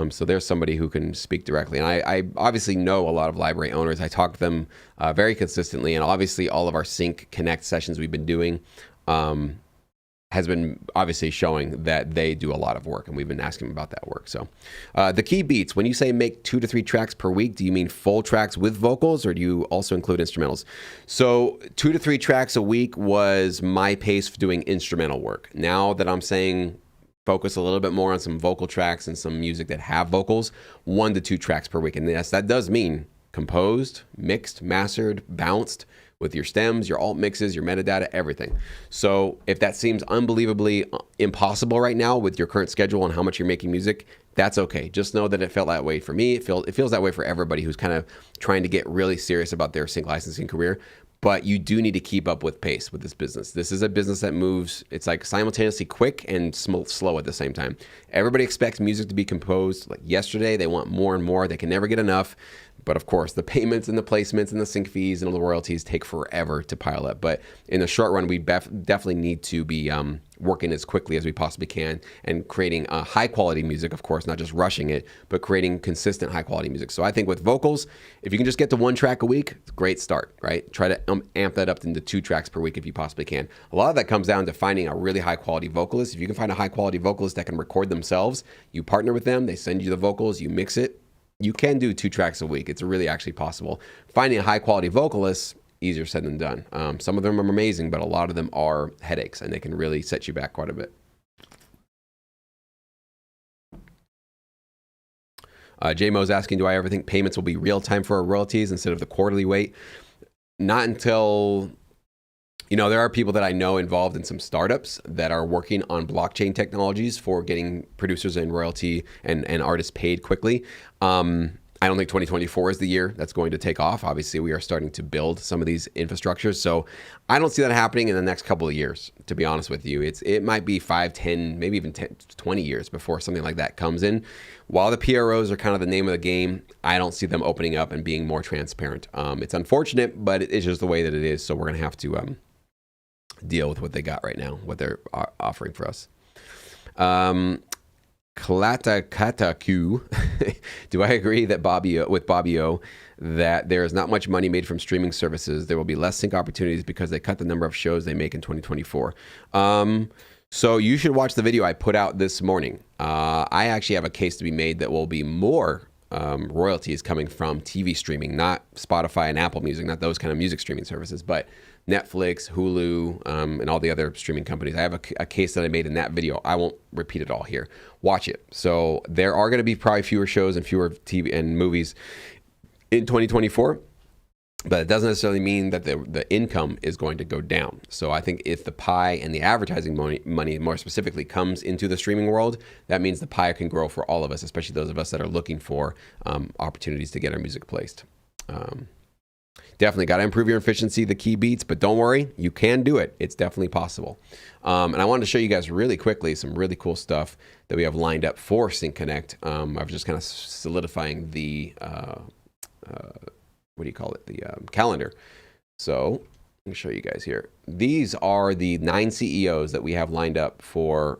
So there's somebody who can speak directly. And I obviously know a lot of library owners. I talk to them very consistently. And obviously all of our Sync Connect sessions we've been doing has been obviously showing that they do a lot of work. And we've been asking them about that work. So the key beats, when you say make 2 to 3 tracks per week, do you mean full tracks with vocals, or do you also include instrumentals? So 2 to 3 tracks a week was my pace for doing instrumental work. Now that I'm saying focus a little bit more on some vocal tracks and some music that have vocals, 1 to 2 tracks per week. And yes, that does mean composed, mixed, mastered, bounced with your stems, your alt mixes, your metadata, everything. So if that seems unbelievably impossible right now with your current schedule and how much you're making music, that's okay. Just know that it felt that way for me. It feels that way for everybody who's kind of trying to get really serious about their sync licensing career. But you do need to keep up with pace with this business. This is a business that moves, it's like simultaneously quick and slow at the same time. Everybody expects music to be composed like yesterday. They want more and more. They can never get enough. But of course, the payments and the placements and the sync fees and all the royalties take forever to pile up. But in the short run, we definitely need to be working as quickly as we possibly can and creating high quality music, of course, not just rushing it, but creating consistent high quality music. So I think with vocals, if you can just get to 1 track a week, it's a great start, right? Try to amp that up into 2 tracks per week if you possibly can. A lot of that comes down to finding a really high quality vocalist. If you can find a high quality vocalist that can record themselves, you partner with them, they send you the vocals, you mix it. You can do 2 tracks a week. It's really actually possible. Finding a high quality vocalist, easier said than done. Some of them are amazing, but a lot of them are headaches and they can really set you back quite a bit. J-Mo's asking, do I ever think payments will be real time for our royalties instead of the quarterly wait? Not until, there are people that I know involved in some startups that are working on blockchain technologies for getting producers and royalty and artists paid quickly. I don't think 2024 is the year that's going to take off. Obviously, we are starting to build some of these infrastructures. So I don't see that happening in the next couple of years, to be honest with you. It might be 5, 10, maybe even 10, 20 years before something like that comes in. While the PROs are kind of the name of the game, I don't see them opening up and being more transparent. It's unfortunate, but it's just the way that it is. So we're going to have to deal with what they got right now, what they're offering for us. Klatakataku, do I agree that with Bobby O that there is not much money made from streaming services? There will be less sync opportunities because they cut the number of shows they make in 2024. So you should watch the video I put out this morning. I actually have a case to be made that will be more royalties coming from TV streaming, not Spotify and Apple Music, not those kind of music streaming services, but Netflix, Hulu, and all the other streaming companies. I have a case that I made in that video. I won't repeat it all here. Watch it. So there are going to be probably fewer shows and fewer TV and movies in 2024, but it doesn't necessarily mean that the income is going to go down. So I think if the pie and the advertising money more specifically comes into the streaming world, that means the pie can grow for all of us, especially those of us that are looking for opportunities to get our music placed. Definitely got to improve your efficiency, the key beats, but don't worry, you can do it. It's definitely possible. And I wanted to show you guys really quickly some really cool stuff that we have lined up for Sync Connect. I was just kind of solidifying the, the calendar. So let me show you guys here. These are the 9 CEOs that we have lined up for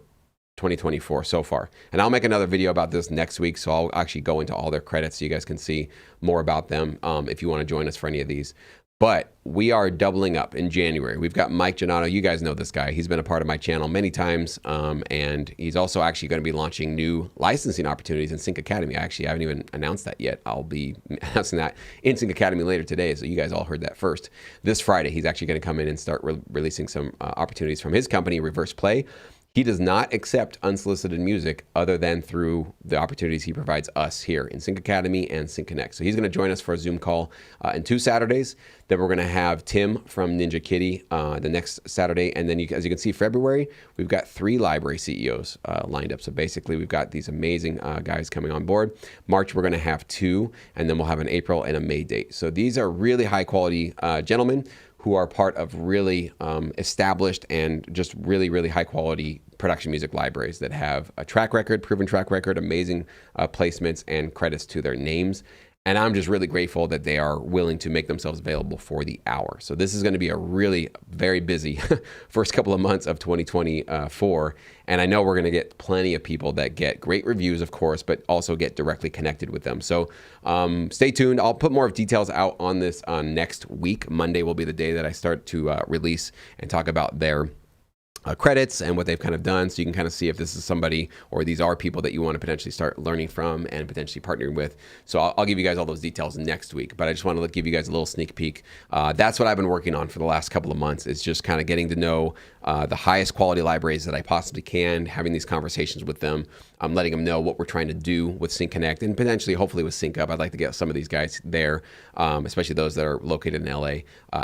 2024 so far. And I'll make another video about this next week, so I'll actually go into all their credits so you guys can see more about them if you want to join us for any of these. But we are doubling up in January. We've got Mike Giannotto. You guys know this guy. He's been a part of my channel many times, and he's also actually going to be launching new licensing opportunities in Sync Academy. I haven't even announced that yet. I'll be announcing that in Sync Academy later today, so you guys all heard that first. This Friday, he's actually going to come in and start releasing some opportunities from his company, Reverse Play. He does not accept unsolicited music other than through the opportunities he provides us here in Sync Academy and Sync Connect. So he's going to join us for a Zoom call in 2 Saturdays. Then we're going to have Tim from Ninja Kitty the next Saturday. And then as you can see, February, we've got 3 library CEOs lined up. So basically, we've got these amazing guys coming on board. March, we're going to have 2, and then we'll have an April and a May date. So these are really high quality gentlemen who are part of really established and just really, really high quality production music libraries that have a track record, proven track record, amazing placements and credits to their names. And I'm just really grateful that they are willing to make themselves available for the hour. So this is going to be a really very busy first couple of months of 2024. And I know we're going to get plenty of people that get great reviews, of course, but also get directly connected with them. So stay tuned. I'll put more details out on this next week. Monday will be the day that I start to release and talk about their credits and what they've kind of done, so you can kind of see if this is somebody or these are people that you want to potentially start learning from and potentially partnering with. So I'll give you guys all those details next week, but I just want to give you guys a little sneak peek. That's what I've been working on for the last couple of months, is just kind of getting to know the highest quality libraries that I possibly can, having these conversations with them. I'm letting them know what we're trying to do with Sync Connect and potentially, hopefully, with Sync Up. I'd like to get some of these guys there, especially those that are located in LA,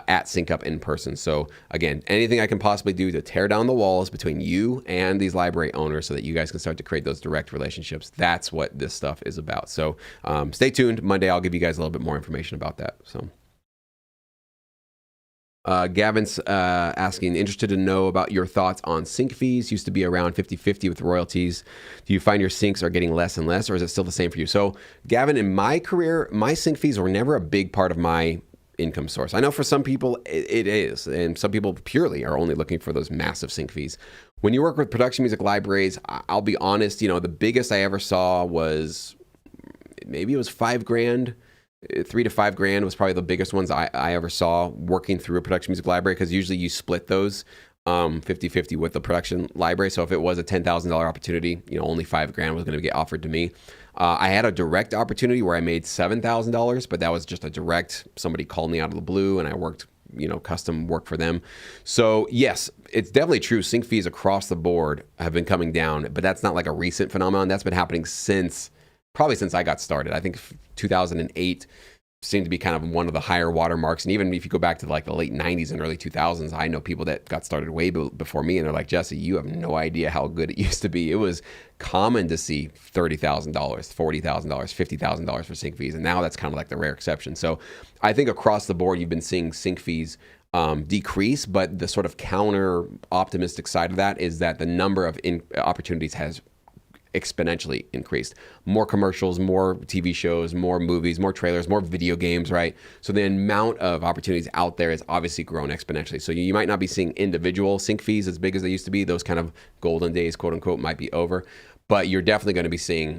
at Sync Up in person. So again, anything I can possibly do to tear down the walls between you and these library owners so that you guys can start to create those direct relationships. That's what this stuff is about. So stay tuned. Monday, I'll give you guys a little bit more information about that. So. Gavin's asking, interested to know about your thoughts on sync fees. Used to be around 50-50 with royalties. Do you find your syncs are getting less and less, or is it still the same for you? So, Gavin, in my career, my sync fees were never a big part of my income source. I know for some people it is, and some people purely are only looking for those massive sync fees. When you work with production music libraries, I'll be honest, the biggest I ever saw was, maybe it was $5,000. $3,000 to $5,000 was probably the biggest ones I ever saw working through a production music library, because usually you split those 50-50 with the production library. So if it was a $10,000 opportunity, only $5,000 was going to get offered to me. I had a direct opportunity where I made $7,000, but that was just a direct, somebody called me out of the blue and I worked, custom work for them. So yes, it's definitely true. Sync fees across the board have been coming down, but that's not like a recent phenomenon. That's been happening probably since I got started. I think 2008 seemed to be kind of one of the higher watermarks. And even if you go back to like the late 90s and early 2000s, I know people that got started way before me, and they're like, Jesse, you have no idea how good it used to be. It was common to see $30,000, $40,000, $50,000 for sync fees. And now that's kind of like the rare exception. So I think across the board, you've been seeing sync fees decrease, but the sort of counter optimistic side of that is that the number of opportunities has exponentially increased. More commercials, more TV shows, more movies, more trailers, more video games, right? So the amount of opportunities out there has obviously grown exponentially. So you might not be seeing individual sync fees as big as they used to be. Those kind of golden days, quote unquote, might be over. But you're definitely going to be seeing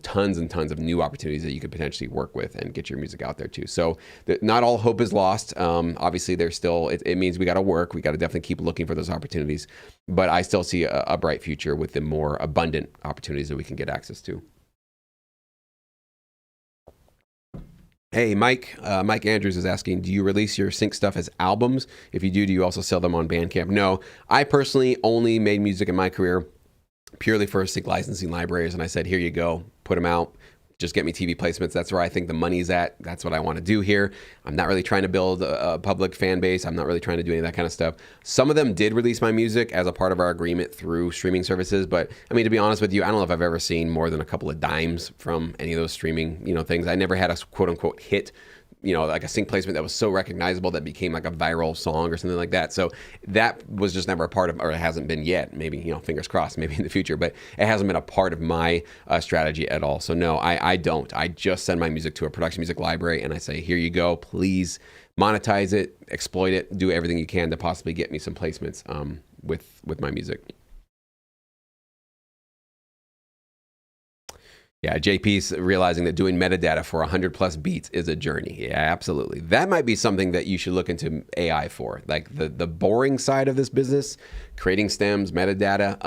tons and tons of new opportunities that you could potentially work with and get your music out there too. So not all hope is lost. Obviously, there's still, it means we got to work. We got to definitely keep looking for those opportunities. But I still see a bright future with the more abundant opportunities that we can get access to. Hey, Mike Andrews is asking, do you release your sync stuff as albums? If you do you also sell them on Bandcamp? No, I personally only made music in my career purely for sync licensing libraries, and I said, here you go, put them out, just get me TV placements. That's where I think the money's at. That's what I want to do here. I'm not really trying to build a public fan base. I'm not really trying to do any of that kind of stuff. Some of them did release my music as a part of our agreement through streaming services, but I mean, to be honest with you, I don't know if I've ever seen more than a couple of dimes from any of those streaming, things. I never had a quote unquote hit, like a sync placement that was so recognizable that became like a viral song or something like that. So that was just never a part of, or it hasn't been yet, maybe, fingers crossed, maybe in the future, but it hasn't been a part of my strategy at all. So no, I don't. I just send my music to a production music library and I say, here you go, please monetize it, exploit it, do everything you can to possibly get me some placements with my music. Yeah, JP's realizing that doing metadata for 100 plus beats is a journey. Yeah, absolutely. That might be something that you should look into AI for. Like the boring side of this business, creating stems, metadata.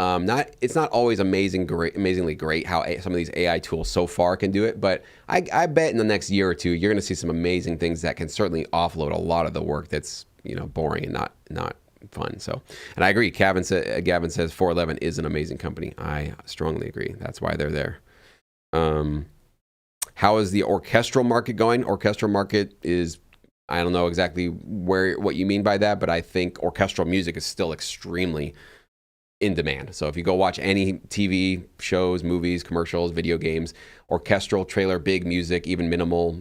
It's not always amazingly great how some of these AI tools so far can do it, but I bet in the next year or two you're going to see some amazing things that can certainly offload a lot of the work that's boring and not fun. So, and I agree. Gavin says 411 is an amazing company. I strongly agree. That's why they're there. How is the orchestral market going? Orchestral market is, I don't know exactly what you mean by that, but I think orchestral music is still extremely in demand. So if you go watch any TV shows, movies, commercials, video games, orchestral trailer, big music, even minimal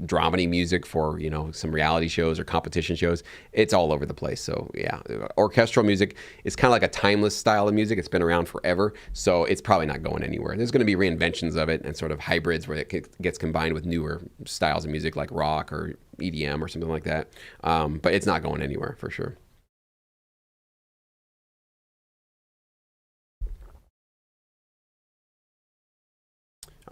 dramedy music for some reality shows or competition shows, it's all over the place. So yeah, orchestral music is kind of like a timeless style of music. It's been around forever, so it's probably not going anywhere. There's going to be reinventions of it and sort of hybrids where it gets combined with newer styles of music like rock or EDM or something like that, but it's not going anywhere for sure.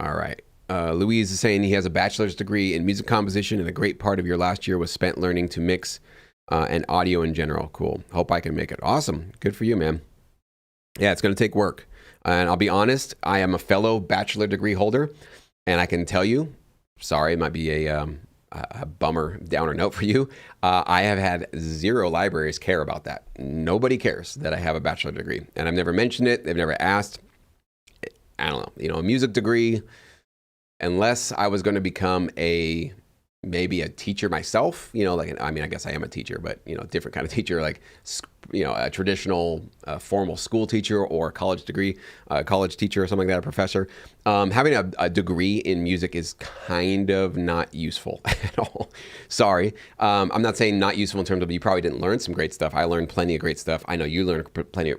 All right. Louise is saying he has a bachelor's degree in music composition, and a great part of your last year was spent learning to mix and audio in general. Cool. Hope I can make it. Awesome. Good for you, man. Yeah, it's going to take work. And I'll be honest, I am a fellow bachelor degree holder, and I can tell you, sorry, it might be a bummer downer note for you. I have had zero libraries care about that. Nobody cares that I have a bachelor degree, and I've never mentioned it. They've never asked. I don't know, a music degree, unless I was going to become maybe a teacher myself, I guess I am a teacher, but, different kind of teacher, like, a traditional formal school teacher or a college degree, college teacher or something like that, a professor. Having a degree in music is kind of not useful at all. Sorry. I'm not saying not useful in terms of you probably didn't learn some great stuff. I learned plenty of great stuff. I know you learned plenty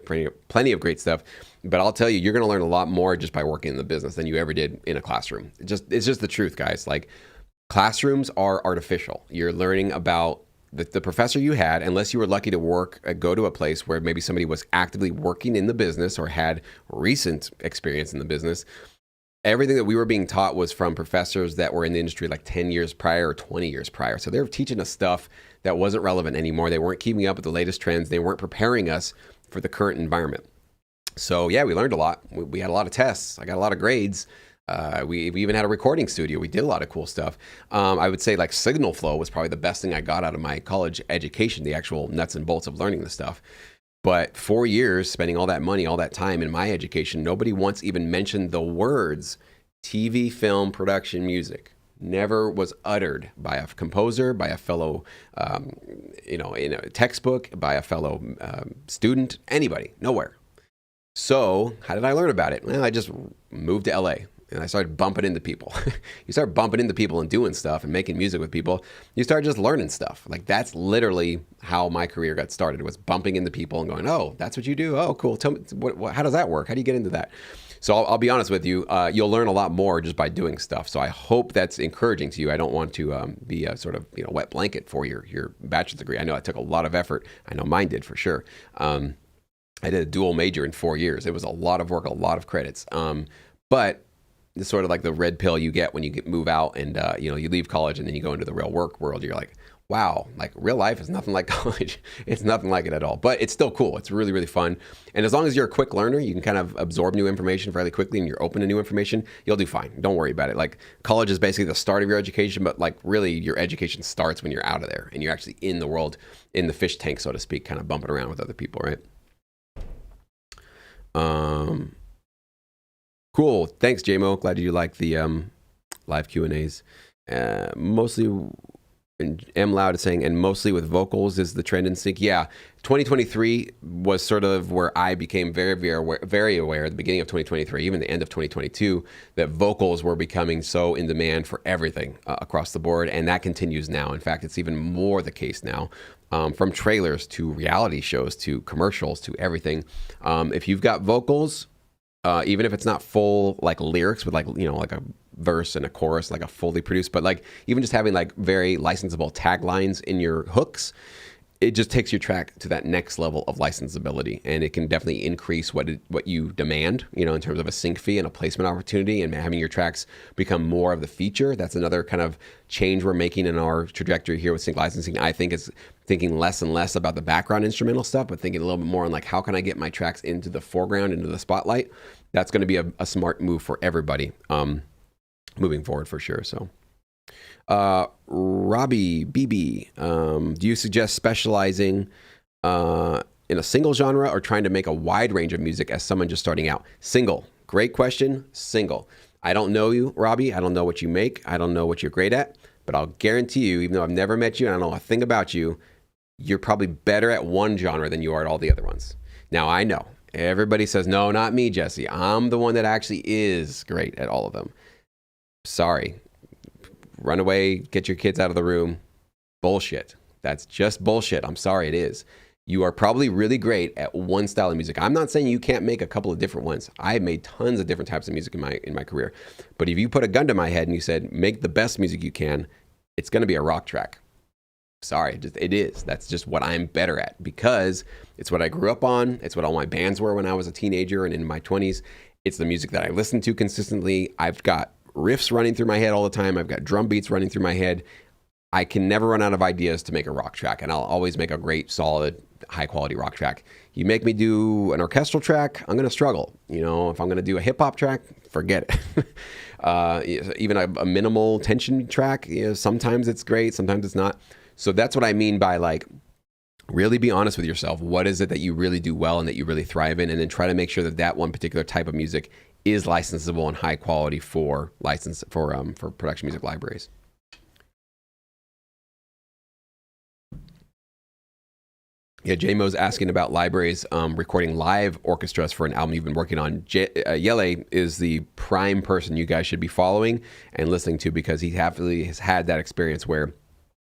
of great stuff, but I'll tell you, you're going to learn a lot more just by working in the business than you ever did in a classroom. It's just the truth, guys. Like, classrooms are artificial. You're learning about the professor you had, unless you were lucky to go to a place where maybe somebody was actively working in the business or had recent experience in the business. Everything that we were being taught was from professors that were in the industry like 10 years prior or 20 years prior. So they were teaching us stuff that wasn't relevant anymore. They weren't keeping up with the latest trends. They weren't preparing us for the current environment. So yeah, we learned a lot. We had a lot of tests. I got a lot of grades. We even had a recording studio. We did a lot of cool stuff. I would say like signal flow was probably the best thing I got out of my college education, the actual nuts and bolts of learning this stuff. But 4 years spending all that money, all that time in my education, nobody once even mentioned the words TV, film, production, music. Never was uttered by a composer, by a fellow, in a textbook, by a fellow student, anybody, nowhere. So how did I learn about it? Well, I just moved to LA. And I started bumping into people. You start bumping into people and doing stuff and making music with people. You start just learning stuff. Like, that's literally how my career got started, was bumping into people and going, oh, that's what you do? Oh, cool. Tell me, how does that work? How do you get into that? So I'll be honest with you. You'll learn a lot more just by doing stuff. So I hope that's encouraging to you. I don't want to be a sort of wet blanket for your bachelor's degree. I know it took a lot of effort. I know mine did for sure. I did a dual major in 4 years. It was a lot of work, a lot of credits. But it's sort of like the red pill you get when you move out and, you leave college and then you go into the real work world. You're like, wow, like real life is nothing like college. It's nothing like it at all, but it's still cool. It's really, really fun. And as long as you're a quick learner, you can kind of absorb new information fairly quickly and you're open to new information, you'll do fine. Don't worry about it. Like, college is basically the start of your education, but like really your education starts when you're out of there and you're actually in the world, in the fish tank, so to speak, kind of bumping around with other people, right? Cool. Thanks, JMO. Glad you like the live Q&As. Mostly, and M Loud is saying, and mostly with vocals is the trend in sync. Yeah, 2023 was sort of where I became very, very aware at the beginning of 2023, even the end of 2022, that vocals were becoming so in demand for everything across the board. And that continues now. In fact, it's even more the case now. From trailers to reality shows to commercials to everything. If you've got vocals, even if it's not full like lyrics with like a verse and a chorus, like a fully produced, but like even just having like very licensable taglines in your hooks, it just takes your track to that next level of licensability, and it can definitely increase what you demand, in terms of a sync fee and a placement opportunity, and having your tracks become more of the feature. That's another kind of change we're making in our trajectory here with sync licensing. I think it's thinking less and less about the background instrumental stuff, but thinking a little bit more on like, how can I get my tracks into the foreground, into the spotlight? That's going to be a smart move for everybody moving forward for sure. So. Robbie BB, do you suggest specializing in a single genre or trying to make a wide range of music as someone just starting out? Single. Great question. Single. I don't know you, Robbie. I don't know what you make. I don't know what you're great at, but I'll guarantee you, even though I've never met you and I don't know a thing about you, you're probably better at one genre than you are at all the other ones. Now, I know everybody says, no, not me, Jesse. I'm the one that actually is great at all of them. Sorry. Run away, get your kids out of the room. Bullshit. That's just bullshit. I'm sorry, it is. You are probably really great at one style of music. I'm not saying you can't make a couple of different ones. I've made tons of different types of music in my career. But if you put a gun to my head and you said, make the best music you can, it's going to be a rock track. Sorry, it is. That's just what I'm better at, because it's what I grew up on. It's what all my bands were when I was a teenager and in my 20s. It's the music that I listened to consistently. I've got riffs running through my head all the time. I've got drum beats running through my head. I can never run out of ideas to make a rock track, and I'll always make a great, solid, high quality rock track. You make me do an orchestral track, I'm going to struggle. You know, if I'm going to do a hip hop track, forget it. Even a minimal tension track, you know, sometimes it's great, sometimes it's not. So that's what I mean by like, really be honest with yourself. What is it that you really do well and that you really thrive in? And then try to make sure that that one particular type of music is licensable and high quality for production music libraries. Yeah, JMo's asking about libraries recording live orchestras for an album you've been working on. Yele is the prime person you guys should be following and listening to, because he happily has had that experience where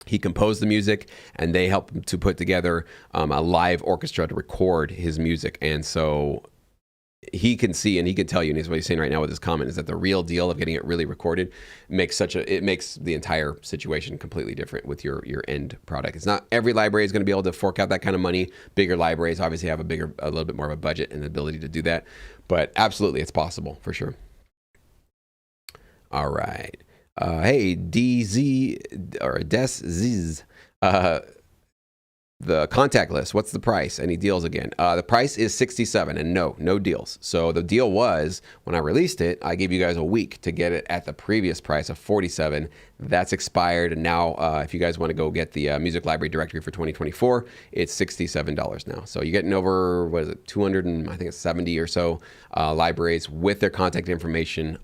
he composed the music and they helped him to put together a live orchestra to record his music. And so he can see and he can tell you, and what he's saying right now with his comment is that the real deal of getting it really recorded makes the entire situation completely different with your end product. It's not every library is going to be able to fork out that kind of money. Bigger libraries obviously have a little bit more of a budget and the ability to do that, but absolutely it's possible for sure. All right. Hey, DZ or DesZiz, the contact list, what's the price? Any deals again? The price is $67 and no deals. So the deal was when I released it, I gave you guys a week to get it at the previous price of $47. That's expired. And now if you guys want to go get the music library directory for 2024, it's $67 now. So you're getting over, what is it, 270 or so libraries with their contact information.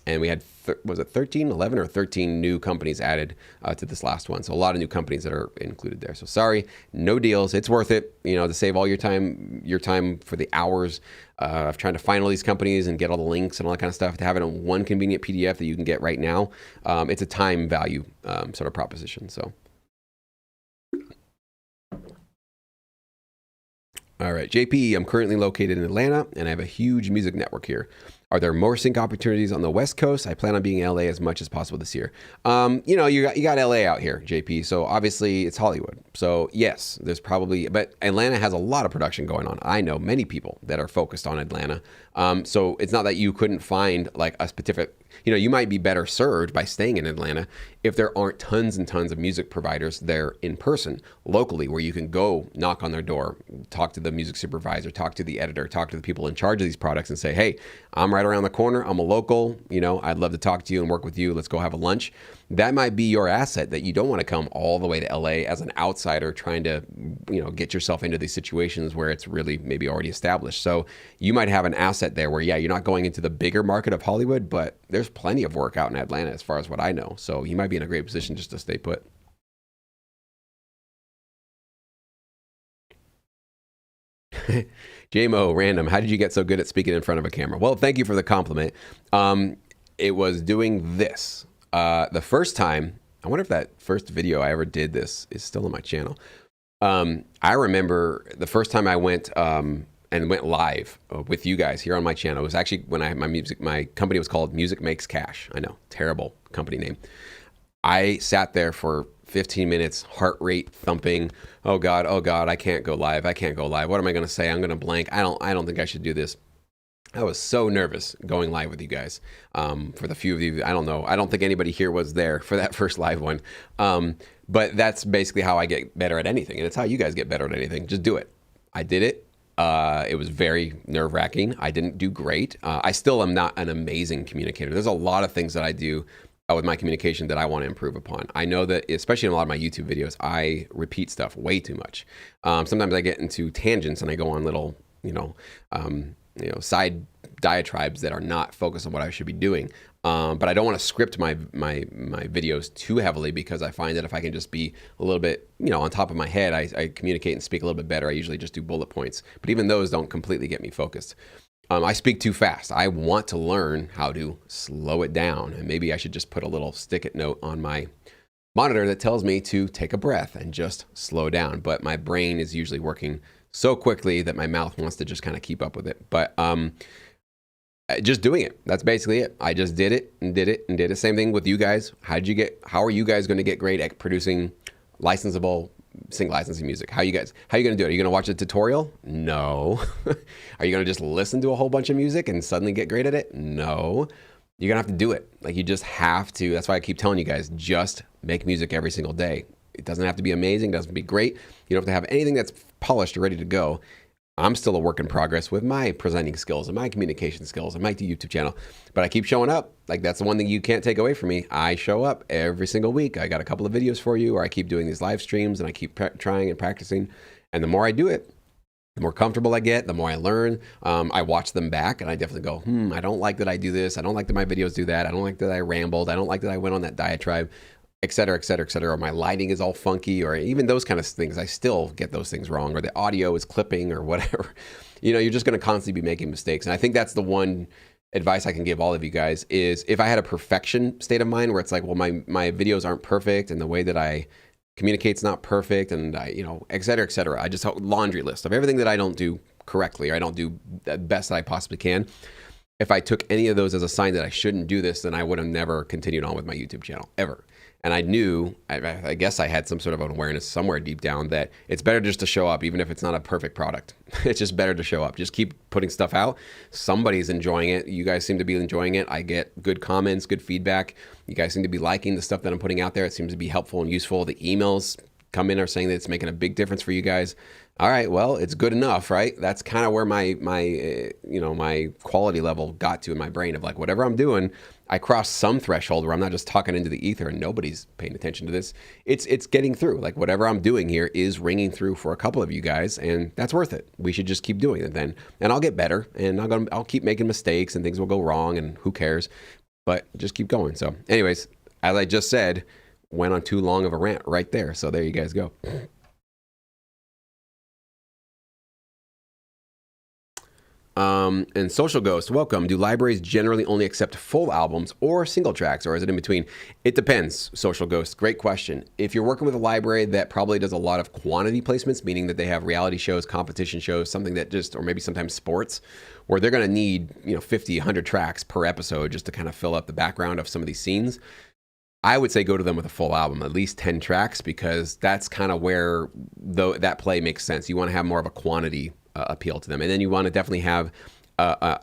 And we had, was it 11 or 13 new companies added to this last one. So a lot of new companies that are included there. So sorry, no deals. It's worth it, you know, to save all your time for the hours of trying to find all these companies and get all the links and all that kind of stuff. To have it in one convenient PDF that you can get right now, it's a time value sort of proposition. So. All right, JP, I'm currently located in Atlanta and I have a huge music network here. Are there more sync opportunities on the West Coast? I plan on being in LA as much as possible this year. You know, you got LA out here, JP. So obviously it's Hollywood. So yes, there's probably, but Atlanta has a lot of production going on. I know many people that are focused on Atlanta. So it's not that you couldn't find like a specific, you know, you might be better served by staying in Atlanta if there aren't tons and tons of music providers there in person, locally, where you can go knock on their door, talk to the music supervisor, talk to the editor, talk to the people in charge of these products and say, hey, I'm right around the corner. I'm a local, you know, I'd love to talk to you and work with you. Let's go have a lunch. That might be your asset, that you don't want to come all the way to LA as an outsider trying to, you know, get yourself into these situations where it's really maybe already established. So you might have an asset there where, yeah, you're not going into the bigger market of Hollywood, but there's plenty of work out in Atlanta as far as what I know. So you might be in a great position just to stay put. JMO, random, how did you get so good at speaking in front of a camera? Well, thank you for the compliment. It was doing this. The first time, I wonder if that first video I ever did this is still on my channel. I remember the first time I went and went live with you guys here on my channel. It was actually when my company was called Music Makes Cash. I know, terrible company name. I sat there for 15 minutes, heart rate thumping. Oh God, I can't go live. I can't go live. What am I going to say? I'm going to blank. I don't think I should do this. I was so nervous going live with you guys. For the few of you, I don't know. I don't think anybody here was there for that first live one. But that's basically how I get better at anything. And it's how you guys get better at anything. Just do it. I did it. It was very nerve-wracking. I didn't do great. I still am not an amazing communicator. There's a lot of things that I do with my communication that I want to improve upon. I know that, especially in a lot of my YouTube videos, I repeat stuff way too much. Sometimes I get into tangents and I go on little, side diatribes that are not focused on what I should be doing. But I don't want to script my videos too heavily, because I find that if I can just be a little bit, on top of my head, I communicate and speak a little bit better. I usually just do bullet points, but even those don't completely get me focused. I speak too fast. I want to learn how to slow it down. And maybe I should just put a little stick-it note on my monitor that tells me to take a breath and just slow down. But my brain is usually working so quickly that my mouth wants to just kind of keep up with it. But just doing it. That's basically it. I just did it and did it and did it. Same thing with you guys. How are you guys going to get great at producing licensable licensing music? How are you going to do it? Are you going to watch a tutorial? No. Are you going to just listen to a whole bunch of music and suddenly get great at it? No. you're gonna have to do it. Like you just have to. That's why I keep telling you guys, just make music every single day. It doesn't have to be amazing, it doesn't have to be great. You don't have to have anything that's polished or ready to go. I'm still a work in progress with my presenting skills and my communication skills and my YouTube channel, but I keep showing up. Like that's the one thing you can't take away from me. I show up every single week. I got a couple of videos for you, or I keep doing these live streams and I keep trying and practicing. And the more I do it, the more comfortable I get, the more I learn. I watch them back and I definitely go, I don't like that I do this. I don't like that my videos do that. I don't like that I rambled. I don't like that I went on that diatribe, et cetera, et cetera, et cetera. Or my lighting is all funky, or even those kind of things. I still get those things wrong, or the audio is clipping or whatever. You're just going to constantly be making mistakes. And I think that's the one advice I can give all of you guys is if I had a perfection state of mind where it's like, well, my videos aren't perfect and the way that I communicate's not perfect and I, et cetera, et cetera. I just have a laundry list of everything that I don't do correctly or I don't do the best that I possibly can. If I took any of those as a sign that I shouldn't do this, then I would have never continued on with my YouTube channel ever. And I knew, I guess I had some sort of an awareness somewhere deep down that it's better just to show up, even if it's not a perfect product. It's just better to show up. Just keep putting stuff out. Somebody's enjoying it. You guys seem to be enjoying it. I get good comments, good feedback. You guys seem to be liking the stuff that I'm putting out there. It seems to be helpful and useful. The emails come in are saying that it's making a big difference for you guys. All right, well, it's good enough, right? That's kind of where my quality level got to in my brain of like, whatever I'm doing, I crossed some threshold where I'm not just talking into the ether and nobody's paying attention to this. It's getting through. Like whatever I'm doing here is ringing through for a couple of you guys, and that's worth it. We should just keep doing it then, and I'll get better, and I'll keep making mistakes, and things will go wrong, and who cares? But just keep going. So, anyways, as I just said, went on too long of a rant right there. So there you guys go. And Social Ghost, welcome. Do libraries generally only accept full albums or single tracks, or is it in between? It depends, Social Ghost. Great question. If you're working with a library that probably does a lot of quantity placements, meaning that they have reality shows, competition shows, something that just, or maybe sometimes sports, where they're going to need 50, 100 tracks per episode just to kind of fill up the background of some of these scenes, I would say go to them with a full album, at least 10 tracks, because that's kind of where that play makes sense. You want to have more of a quantity appeal to them. And then you want to definitely have a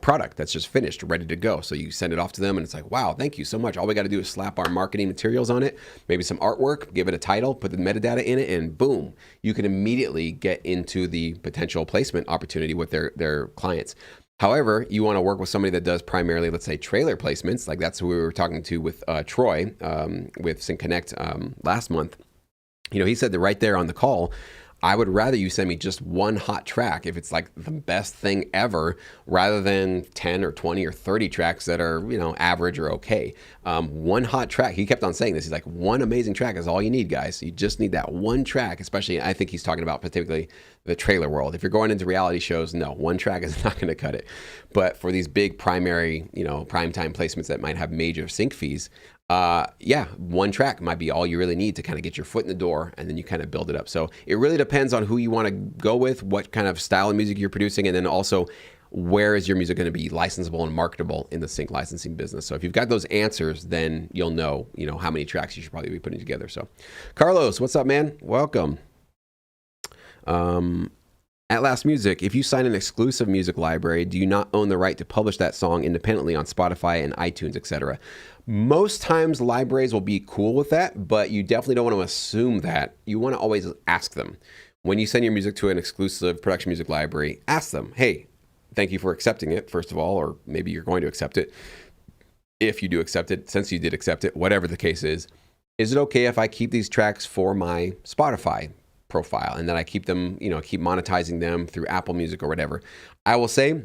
product that's just finished, ready to go. So you send it off to them and it's like, wow, thank you so much. All we got to do is slap our marketing materials on it, maybe some artwork, give it a title, put the metadata in it, and boom, you can immediately get into the potential placement opportunity with their clients. However, you want to work with somebody that does primarily, let's say, trailer placements. Like that's who we were talking to with Troy with Sync Connect last month. He said that right there on the call, I would rather you send me just one hot track if it's like the best thing ever, rather than 10 or 20 or 30 tracks that are, average or okay. One hot track, he kept on saying this, he's like, one amazing track is all you need, guys. You just need that one track, especially, I think he's talking about particularly the trailer world. If you're going into reality shows, no, one track is not going to cut it. But for these big primary, primetime placements that might have major sync fees, one track might be all you really need to kind of get your foot in the door, and then you kind of build it up. So it really depends on who you want to go with, what kind of style of music you're producing, and then also where is your music going to be licensable and marketable in the sync licensing business. So if you've got those answers, then you'll know, how many tracks you should probably be putting together. So Carlos, what's up, man? Welcome. At Last Music, if you sign an exclusive music library, do you not own the right to publish that song independently on Spotify and iTunes, etc.? Most times libraries will be cool with that, but you definitely don't want to assume that. You want to always ask them. When you send your music to an exclusive production music library, ask them, hey, thank you for accepting it, first of all, or maybe you're going to accept it. If you do accept it, since you did accept it, whatever the case is it okay if I keep these tracks for my Spotify profile and then I keep them, keep monetizing them through Apple Music or whatever? I will say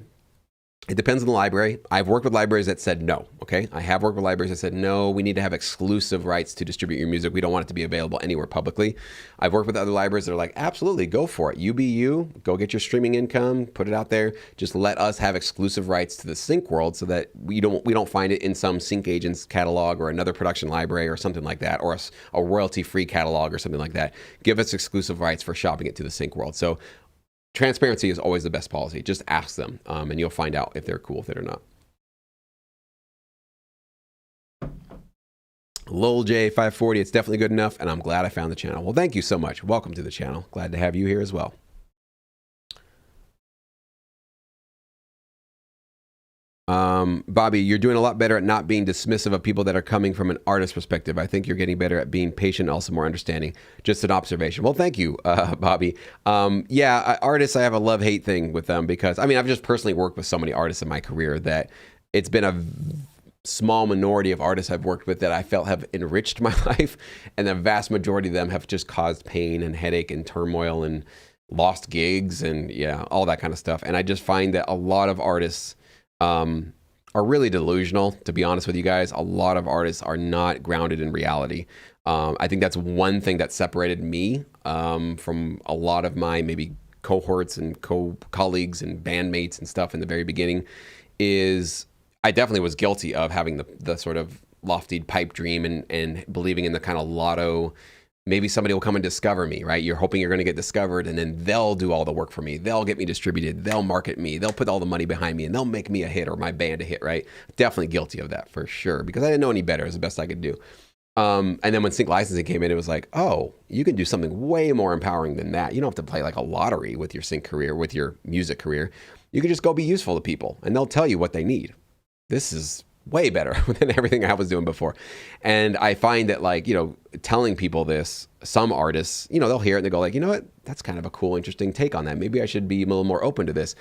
it depends on the library. I've worked with libraries that said no, okay? I have worked with libraries that said, no, we need to have exclusive rights to distribute your music. We don't want it to be available anywhere publicly. I've worked with other libraries that are like, absolutely, go for it. You be you, go get your streaming income, put it out there. Just let us have exclusive rights to the sync world so that we don't find it in some sync agent's catalog or another production library or something like that, or a royalty-free catalog or something like that. Give us exclusive rights for shopping it to the sync world. So transparency is always the best policy. Just ask them, and you'll find out if they're cool with it or not. Lol J540, it's definitely good enough, and I'm glad I found the channel. Well, thank you so much. Welcome to the channel. Glad to have you here as well. Bobby, you're doing a lot better at not being dismissive of people that are coming from an artist perspective. I think you're getting better at being patient, also more understanding. Just an observation. Well, thank you, Bobby. Artists, I have a love-hate thing with them because, I mean, I've just personally worked with so many artists in my career that it's been a small minority of artists I've worked with that I felt have enriched my life, and the vast majority of them have just caused pain and headache and turmoil and lost gigs and all that kind of stuff. And I just find that a lot of artists are really delusional, to be honest with you guys. A lot of artists are not grounded in reality. I think that's one thing that separated me from a lot of my maybe cohorts and colleagues and bandmates and stuff in the very beginning is I definitely was guilty of having the sort of lofty pipe dream and believing in the kind of lotto. Maybe somebody will come and discover me, right? You're hoping you're going to get discovered, and then they'll do all the work for me. They'll get me distributed. They'll market me. They'll put all the money behind me, and they'll make me a hit or my band a hit, right? Definitely guilty of that for sure, because I didn't know any better. It was the best I could do. And then when sync licensing came in, it was like, oh, you can do something way more empowering than that. You don't have to play like a lottery with your sync career, with your music career. You can just go be useful to people, and they'll tell you what they need. This is way better than everything I was doing before. And I find that, like, telling people this, some artists, they'll hear it and they go like, you know what, that's kind of a cool, interesting take on that. Maybe I should be a little more open to this.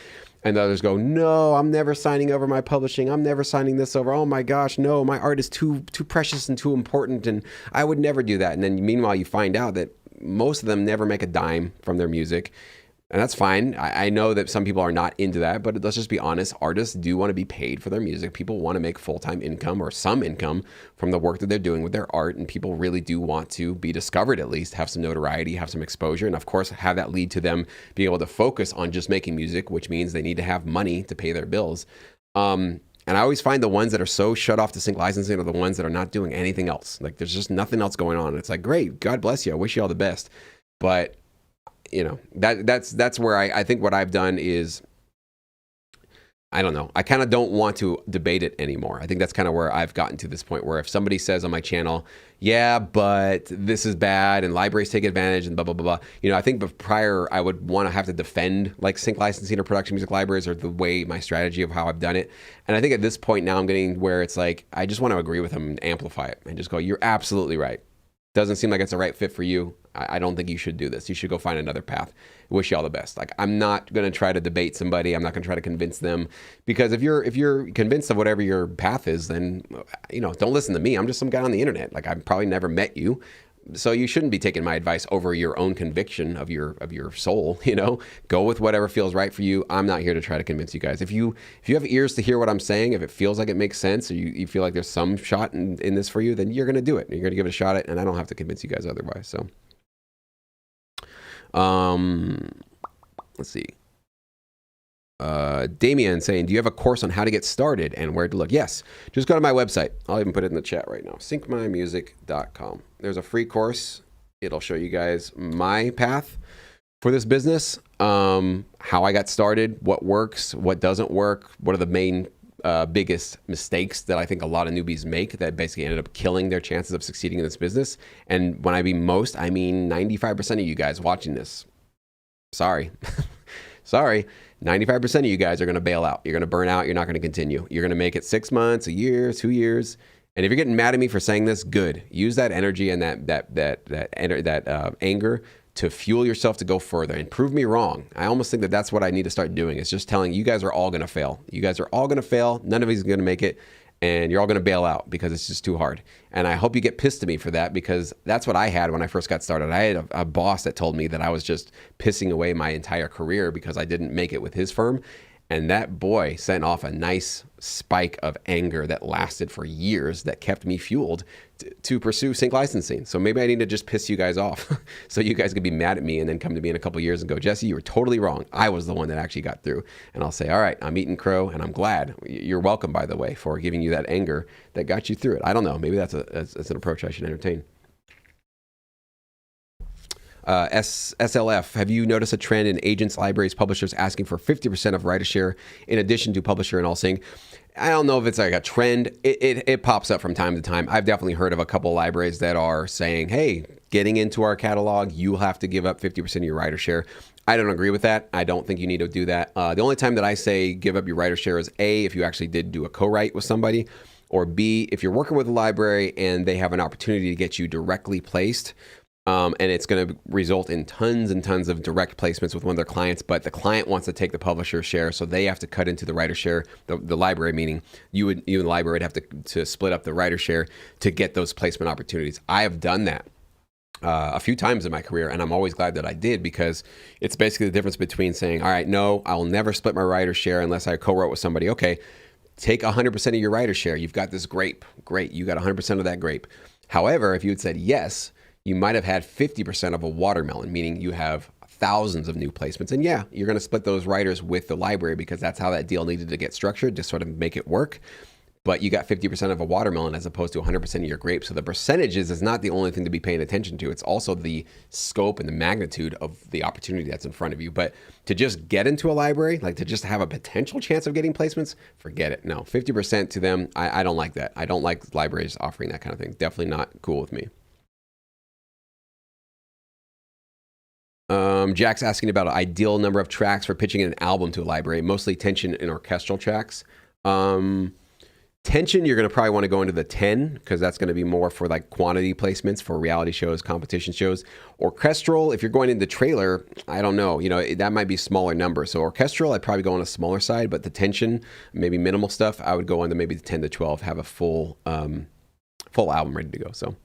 And the others go, no, I'm never signing over my publishing. I'm never signing this over. Oh my gosh, no, my art is too precious and too important, and I would never do that. And then meanwhile, you find out that most of them never make a dime from their music. And that's fine. I know that some people are not into that, but let's just be honest. Artists do want to be paid for their music. People want to make full-time income or some income from the work that they're doing with their art. And people really do want to be discovered, at least have some notoriety, have some exposure. And of course, have that lead to them being able to focus on just making music, which means they need to have money to pay their bills. And I always find the ones that are so shut off to sync licensing are the ones that are not doing anything else. Like, there's just nothing else going on. It's like, great, God bless you. I wish you all the best. But that's where I think what I've done is, I don't know. I kind of don't want to debate it anymore. I think that's kind of where I've gotten to this point where if somebody says on my channel, yeah, but this is bad and libraries take advantage and blah, blah, blah, blah. I think prior I would want to have to defend like sync licensing or production music libraries or the way my strategy of how I've done it. And I think at this point now I'm getting where it's like, I just want to agree with them and amplify it and just go, you're absolutely right. Doesn't seem like it's the right fit for you. I don't think you should do this. You should go find another path. Wish you all the best. Like, I'm not going to try to debate somebody. I'm not going to try to convince them, because if you're convinced of whatever your path is, then, don't listen to me. I'm just some guy on the internet. Like, I've probably never met you. So you shouldn't be taking my advice over your own conviction of your soul. Go with whatever feels right for you. I'm not here to try to convince you guys. If you have ears to hear what I'm saying, if it feels like it makes sense, or you feel like there's some shot in this for you, then you're going to do it. You're going to give it a shot at it, and I don't have to convince you guys otherwise. So, let's see. Damien saying, do you have a course on how to get started and where to look? Yes, just go to my website. I'll even put it in the chat right now, syncmymusic.com. There's a free course. It'll show you guys my path for this business, how I got started, what works, what doesn't work, what are the main biggest mistakes that I think a lot of newbies make that basically ended up killing their chances of succeeding in this business. And when I mean most, I mean 95% of you guys watching this. Sorry. 95% of you guys are going to bail out. You're going to burn out. You're not going to continue. You're going to make it 6 months, a year, 2 years. And if you're getting mad at me for saying this, good. Use that energy and that anger to fuel yourself to go further and prove me wrong. I almost think that that's what I need to start doing. It's just telling you guys are all going to fail. You guys are all going to fail. None of you is going to make it. And you're all going to bail out because it's just too hard. And I hope you get pissed at me for that, because that's what I had when I first got started. I had a boss that told me that I was just pissing away my entire career because I didn't make it with his firm. And that boy sent off a nice spike of anger that lasted for years that kept me fueled to pursue sync licensing. So maybe I need to just piss you guys off so you guys could be mad at me and then come to me in a couple of years and go, Jesse, you were totally wrong. I was the one that actually got through. And I'll say, all right, I'm eating crow and I'm glad. You're welcome, by the way, for giving you that anger that got you through it. I don't know. Maybe that's an approach I should entertain. SLF, have you noticed a trend in agents, libraries, publishers asking for 50% of writer share in addition to publisher and all sync? I don't know if it's like a trend. It pops up from time to time. I've definitely heard of a couple libraries that are saying, hey, getting into our catalog, you'll have to give up 50% of your writer share. I don't agree with that. I don't think you need to do that. The only time that I say give up your writer share is A, if you actually did do a co-write with somebody, or B, if you're working with a library and they have an opportunity to get you directly placed, and it's going to result in tons and tons of direct placements with one of their clients, but the client wants to take the publisher share, so they have to cut into the writer share, the library, meaning you and the library would have to split up the writer share to get those placement opportunities. I have done that a few times in my career, and I'm always glad that I did, because it's basically the difference between saying, all right, no, I will never split my writer share unless I co-wrote with somebody. Okay, take 100% of your writer share. You've got this grape. Great, you got 100% of that grape. However, if you had said yes, you might have had 50% of a watermelon, meaning you have thousands of new placements. And yeah, you're going to split those writers with the library because that's how that deal needed to get structured to sort of make it work. But you got 50% of a watermelon as opposed to 100% of your grape. So the percentages is not the only thing to be paying attention to. It's also the scope and the magnitude of the opportunity that's in front of you. But to just get into a library, like to just have a potential chance of getting placements, forget it. No, 50% to them, I don't like that. I don't like libraries offering that kind of thing. Definitely not cool with me. Jack's asking about an ideal number of tracks for pitching an album to a library, mostly tension and orchestral tracks. Tension, you're going to probably want to go into the 10 because that's going to be more for like quantity placements for reality shows, competition shows. Orchestral, if you're going into trailer, I don't know, that might be smaller number. So orchestral, I'd probably go on a smaller side, but the tension, maybe minimal stuff, I would go into maybe the 10 to 12, have a full album ready to go. So.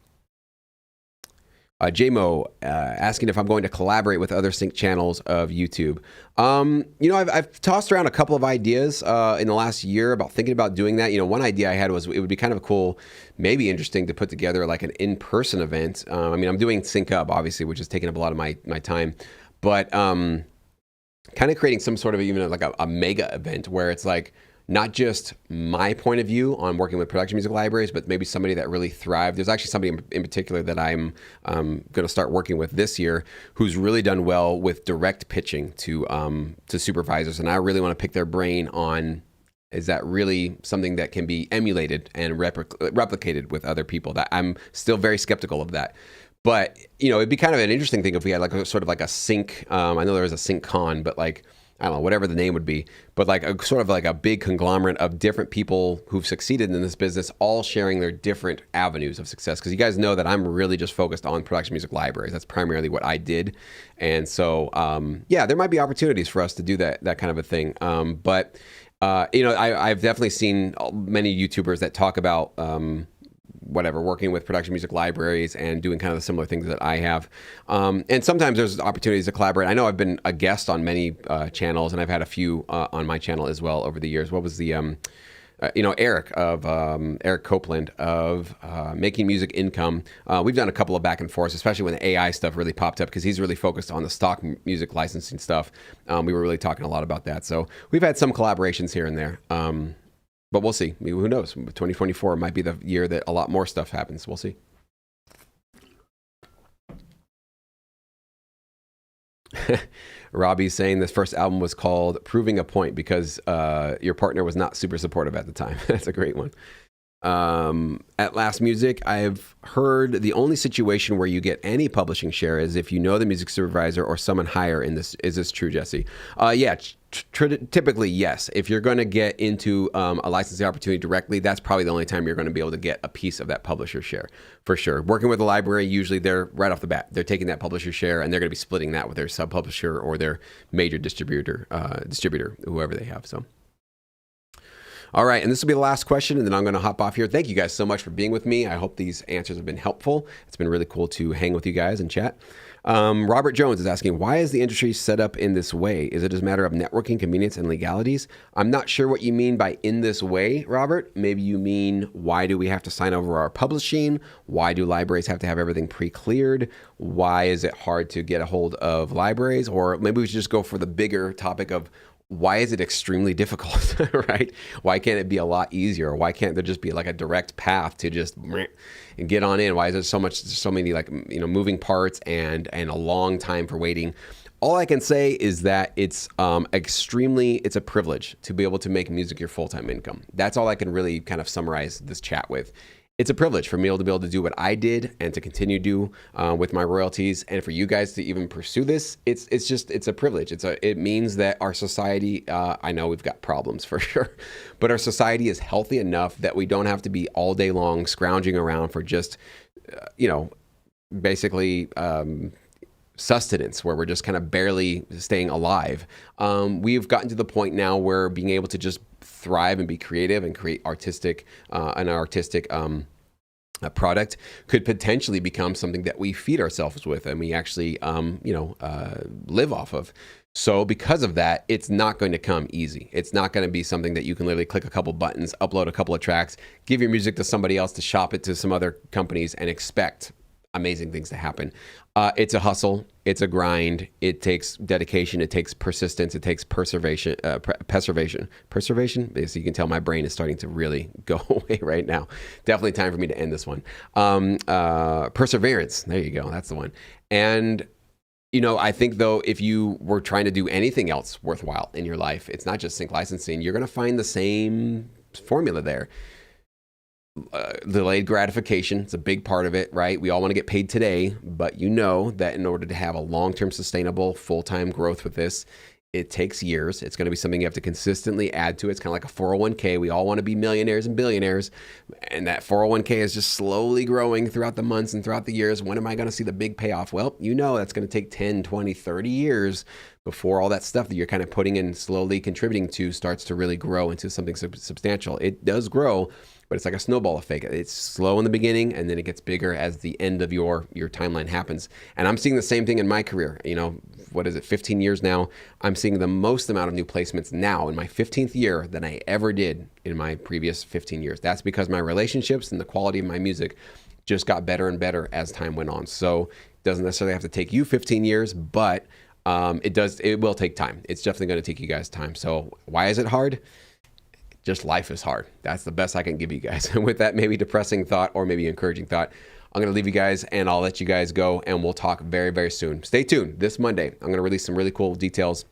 JMO asking if I'm going to collaborate with other sync channels of YouTube. I've tossed around a couple of ideas in the last year about thinking about doing that. One idea I had was it would be kind of cool, maybe interesting to put together like an in-person event. I'm doing Sync Up, obviously, which is taking up a lot of my time. But kind of creating some sort of even like a mega event where it's like, not just my point of view on working with production music libraries, but maybe somebody that really thrived. There's actually somebody in particular that I'm going to start working with this year who's really done well with direct pitching to supervisors. And I really want to pick their brain on, is that really something that can be emulated and replicated with other people? That I'm still very skeptical of that. But, it'd be kind of an interesting thing if we had like a sort of like a sync. I know there was a sync con, but like, I don't know, whatever the name would be, but like a sort of like a big conglomerate of different people who've succeeded in this business, all sharing their different avenues of success. Because you guys know that I'm really just focused on production music libraries. That's primarily what I did. And so, there might be opportunities for us to do that kind of a thing. But I've definitely seen many YouTubers that talk about, working with production music libraries and doing kind of the similar things that I have. And sometimes there's opportunities to collaborate. I know I've been a guest on many channels, and I've had a few on my channel as well over the years. What was the, Eric Copeland of Making Music Income. We've done a couple of back and forths, especially when the AI stuff really popped up, because he's really focused on the stock music licensing stuff. We were really talking a lot about that. So we've had some collaborations here and there. But we'll see. Who knows? 2024 might be the year that a lot more stuff happens. We'll see. Robbie's saying this first album was called Proving a Point because your partner was not super supportive at the time. That's a great one. At Last Music, I've heard the only situation where you get any publishing share is if you know the music supervisor or someone higher in this. Is this true, Jesse? Typically, yes. If you're going to get into a licensing opportunity directly, that's probably the only time you're going to be able to get a piece of that publisher share, for sure. Working with a library, usually they're right off the bat, they're taking that publisher share and they're going to be splitting that with their sub-publisher or their major distributor, whoever they have. So. All right, and this will be the last question, and then I'm going to hop off here. Thank you guys so much for being with me. I hope these answers have been helpful. It's been really cool to hang with you guys and chat. Robert Jones is asking, why is the industry set up in this way? Is it just a matter of networking, convenience, and legalities? I'm not sure what you mean by in this way, Robert. Maybe you mean, why do we have to sign over our publishing? Why do libraries have to have everything pre-cleared? Why is it hard to get a hold of libraries? Or maybe we should just go for the bigger topic of, why is it extremely difficult, right? Why can't it be a lot easier? Why can't there just be like a direct path to just and get on in? Why is there so many like, moving parts and a long time for waiting? All I can say is that it's it's a privilege to be able to make music your full-time income. That's all I can really kind of summarize this chat with. it's a privilege for me to be able to do what I did and to continue to do with my royalties, and for you guys to even pursue this. It's a privilege. It means that our society, I know we've got problems for sure, but our society is healthy enough that we don't have to be all day long scrounging around for just, basically sustenance, where we're just kind of barely staying alive. We've gotten to the point now where being able to just thrive and be creative and create an artistic product could potentially become something that we feed ourselves with and we actually live off of. So because of that, it's not going to come easy. It's not going to be something that you can literally click a couple buttons, upload a couple of tracks, give your music to somebody else to shop it to some other companies and expect amazing things to happen. It's a hustle. It's a grind. It takes dedication. It takes persistence. It takes perseveration. So you can tell my brain is starting to really go away right now. Definitely time for me to end this one. Perseverance. There you go. That's the one. And I think though, if you were trying to do anything else worthwhile in your life, it's not just sync licensing. You're going to find the same formula there. Delayed gratification, it's a big part of it, right? We all want to get paid today, but you know that in order to have a long-term sustainable full-time growth with this, it takes years. It's going to be something you have to consistently add to. It's kind of like a 401k. We all want to be millionaires and billionaires, and that 401k is just slowly growing throughout the months and throughout the years. When am I going to see the big payoff? Well, that's going to take 10, 20, 30 years before all that stuff that you're kind of putting in, slowly contributing to, starts to really grow into something substantial. It does grow, but it's like a snowball effect. It's slow in the beginning, and then it gets bigger as the end of your timeline happens. And I'm seeing the same thing in my career. 15 years now. I'm seeing the most amount of new placements now in my 15th year than I ever did in my previous 15 years. That's because my relationships and the quality of my music just got better and better as time went on. So it doesn't necessarily have to take you 15 years, but it will take time. It's definitely going to take you guys time. So why is it hard? Just life is hard. That's the best I can give you guys. And with that maybe depressing thought or maybe encouraging thought, I'm going to leave you guys and I'll let you guys go, and we'll talk very, very soon. Stay tuned. This Monday, I'm going to release some really cool details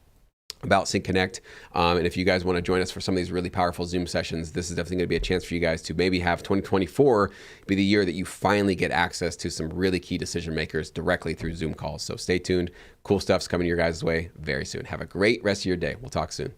about Sync Connect. And if you guys want to join us for some of these really powerful Zoom sessions, this is definitely going to be a chance for you guys to maybe have 2024 be the year that you finally get access to some really key decision makers directly through Zoom calls. So stay tuned. Cool stuff's coming your guys' way very soon. Have a great rest of your day. We'll talk soon.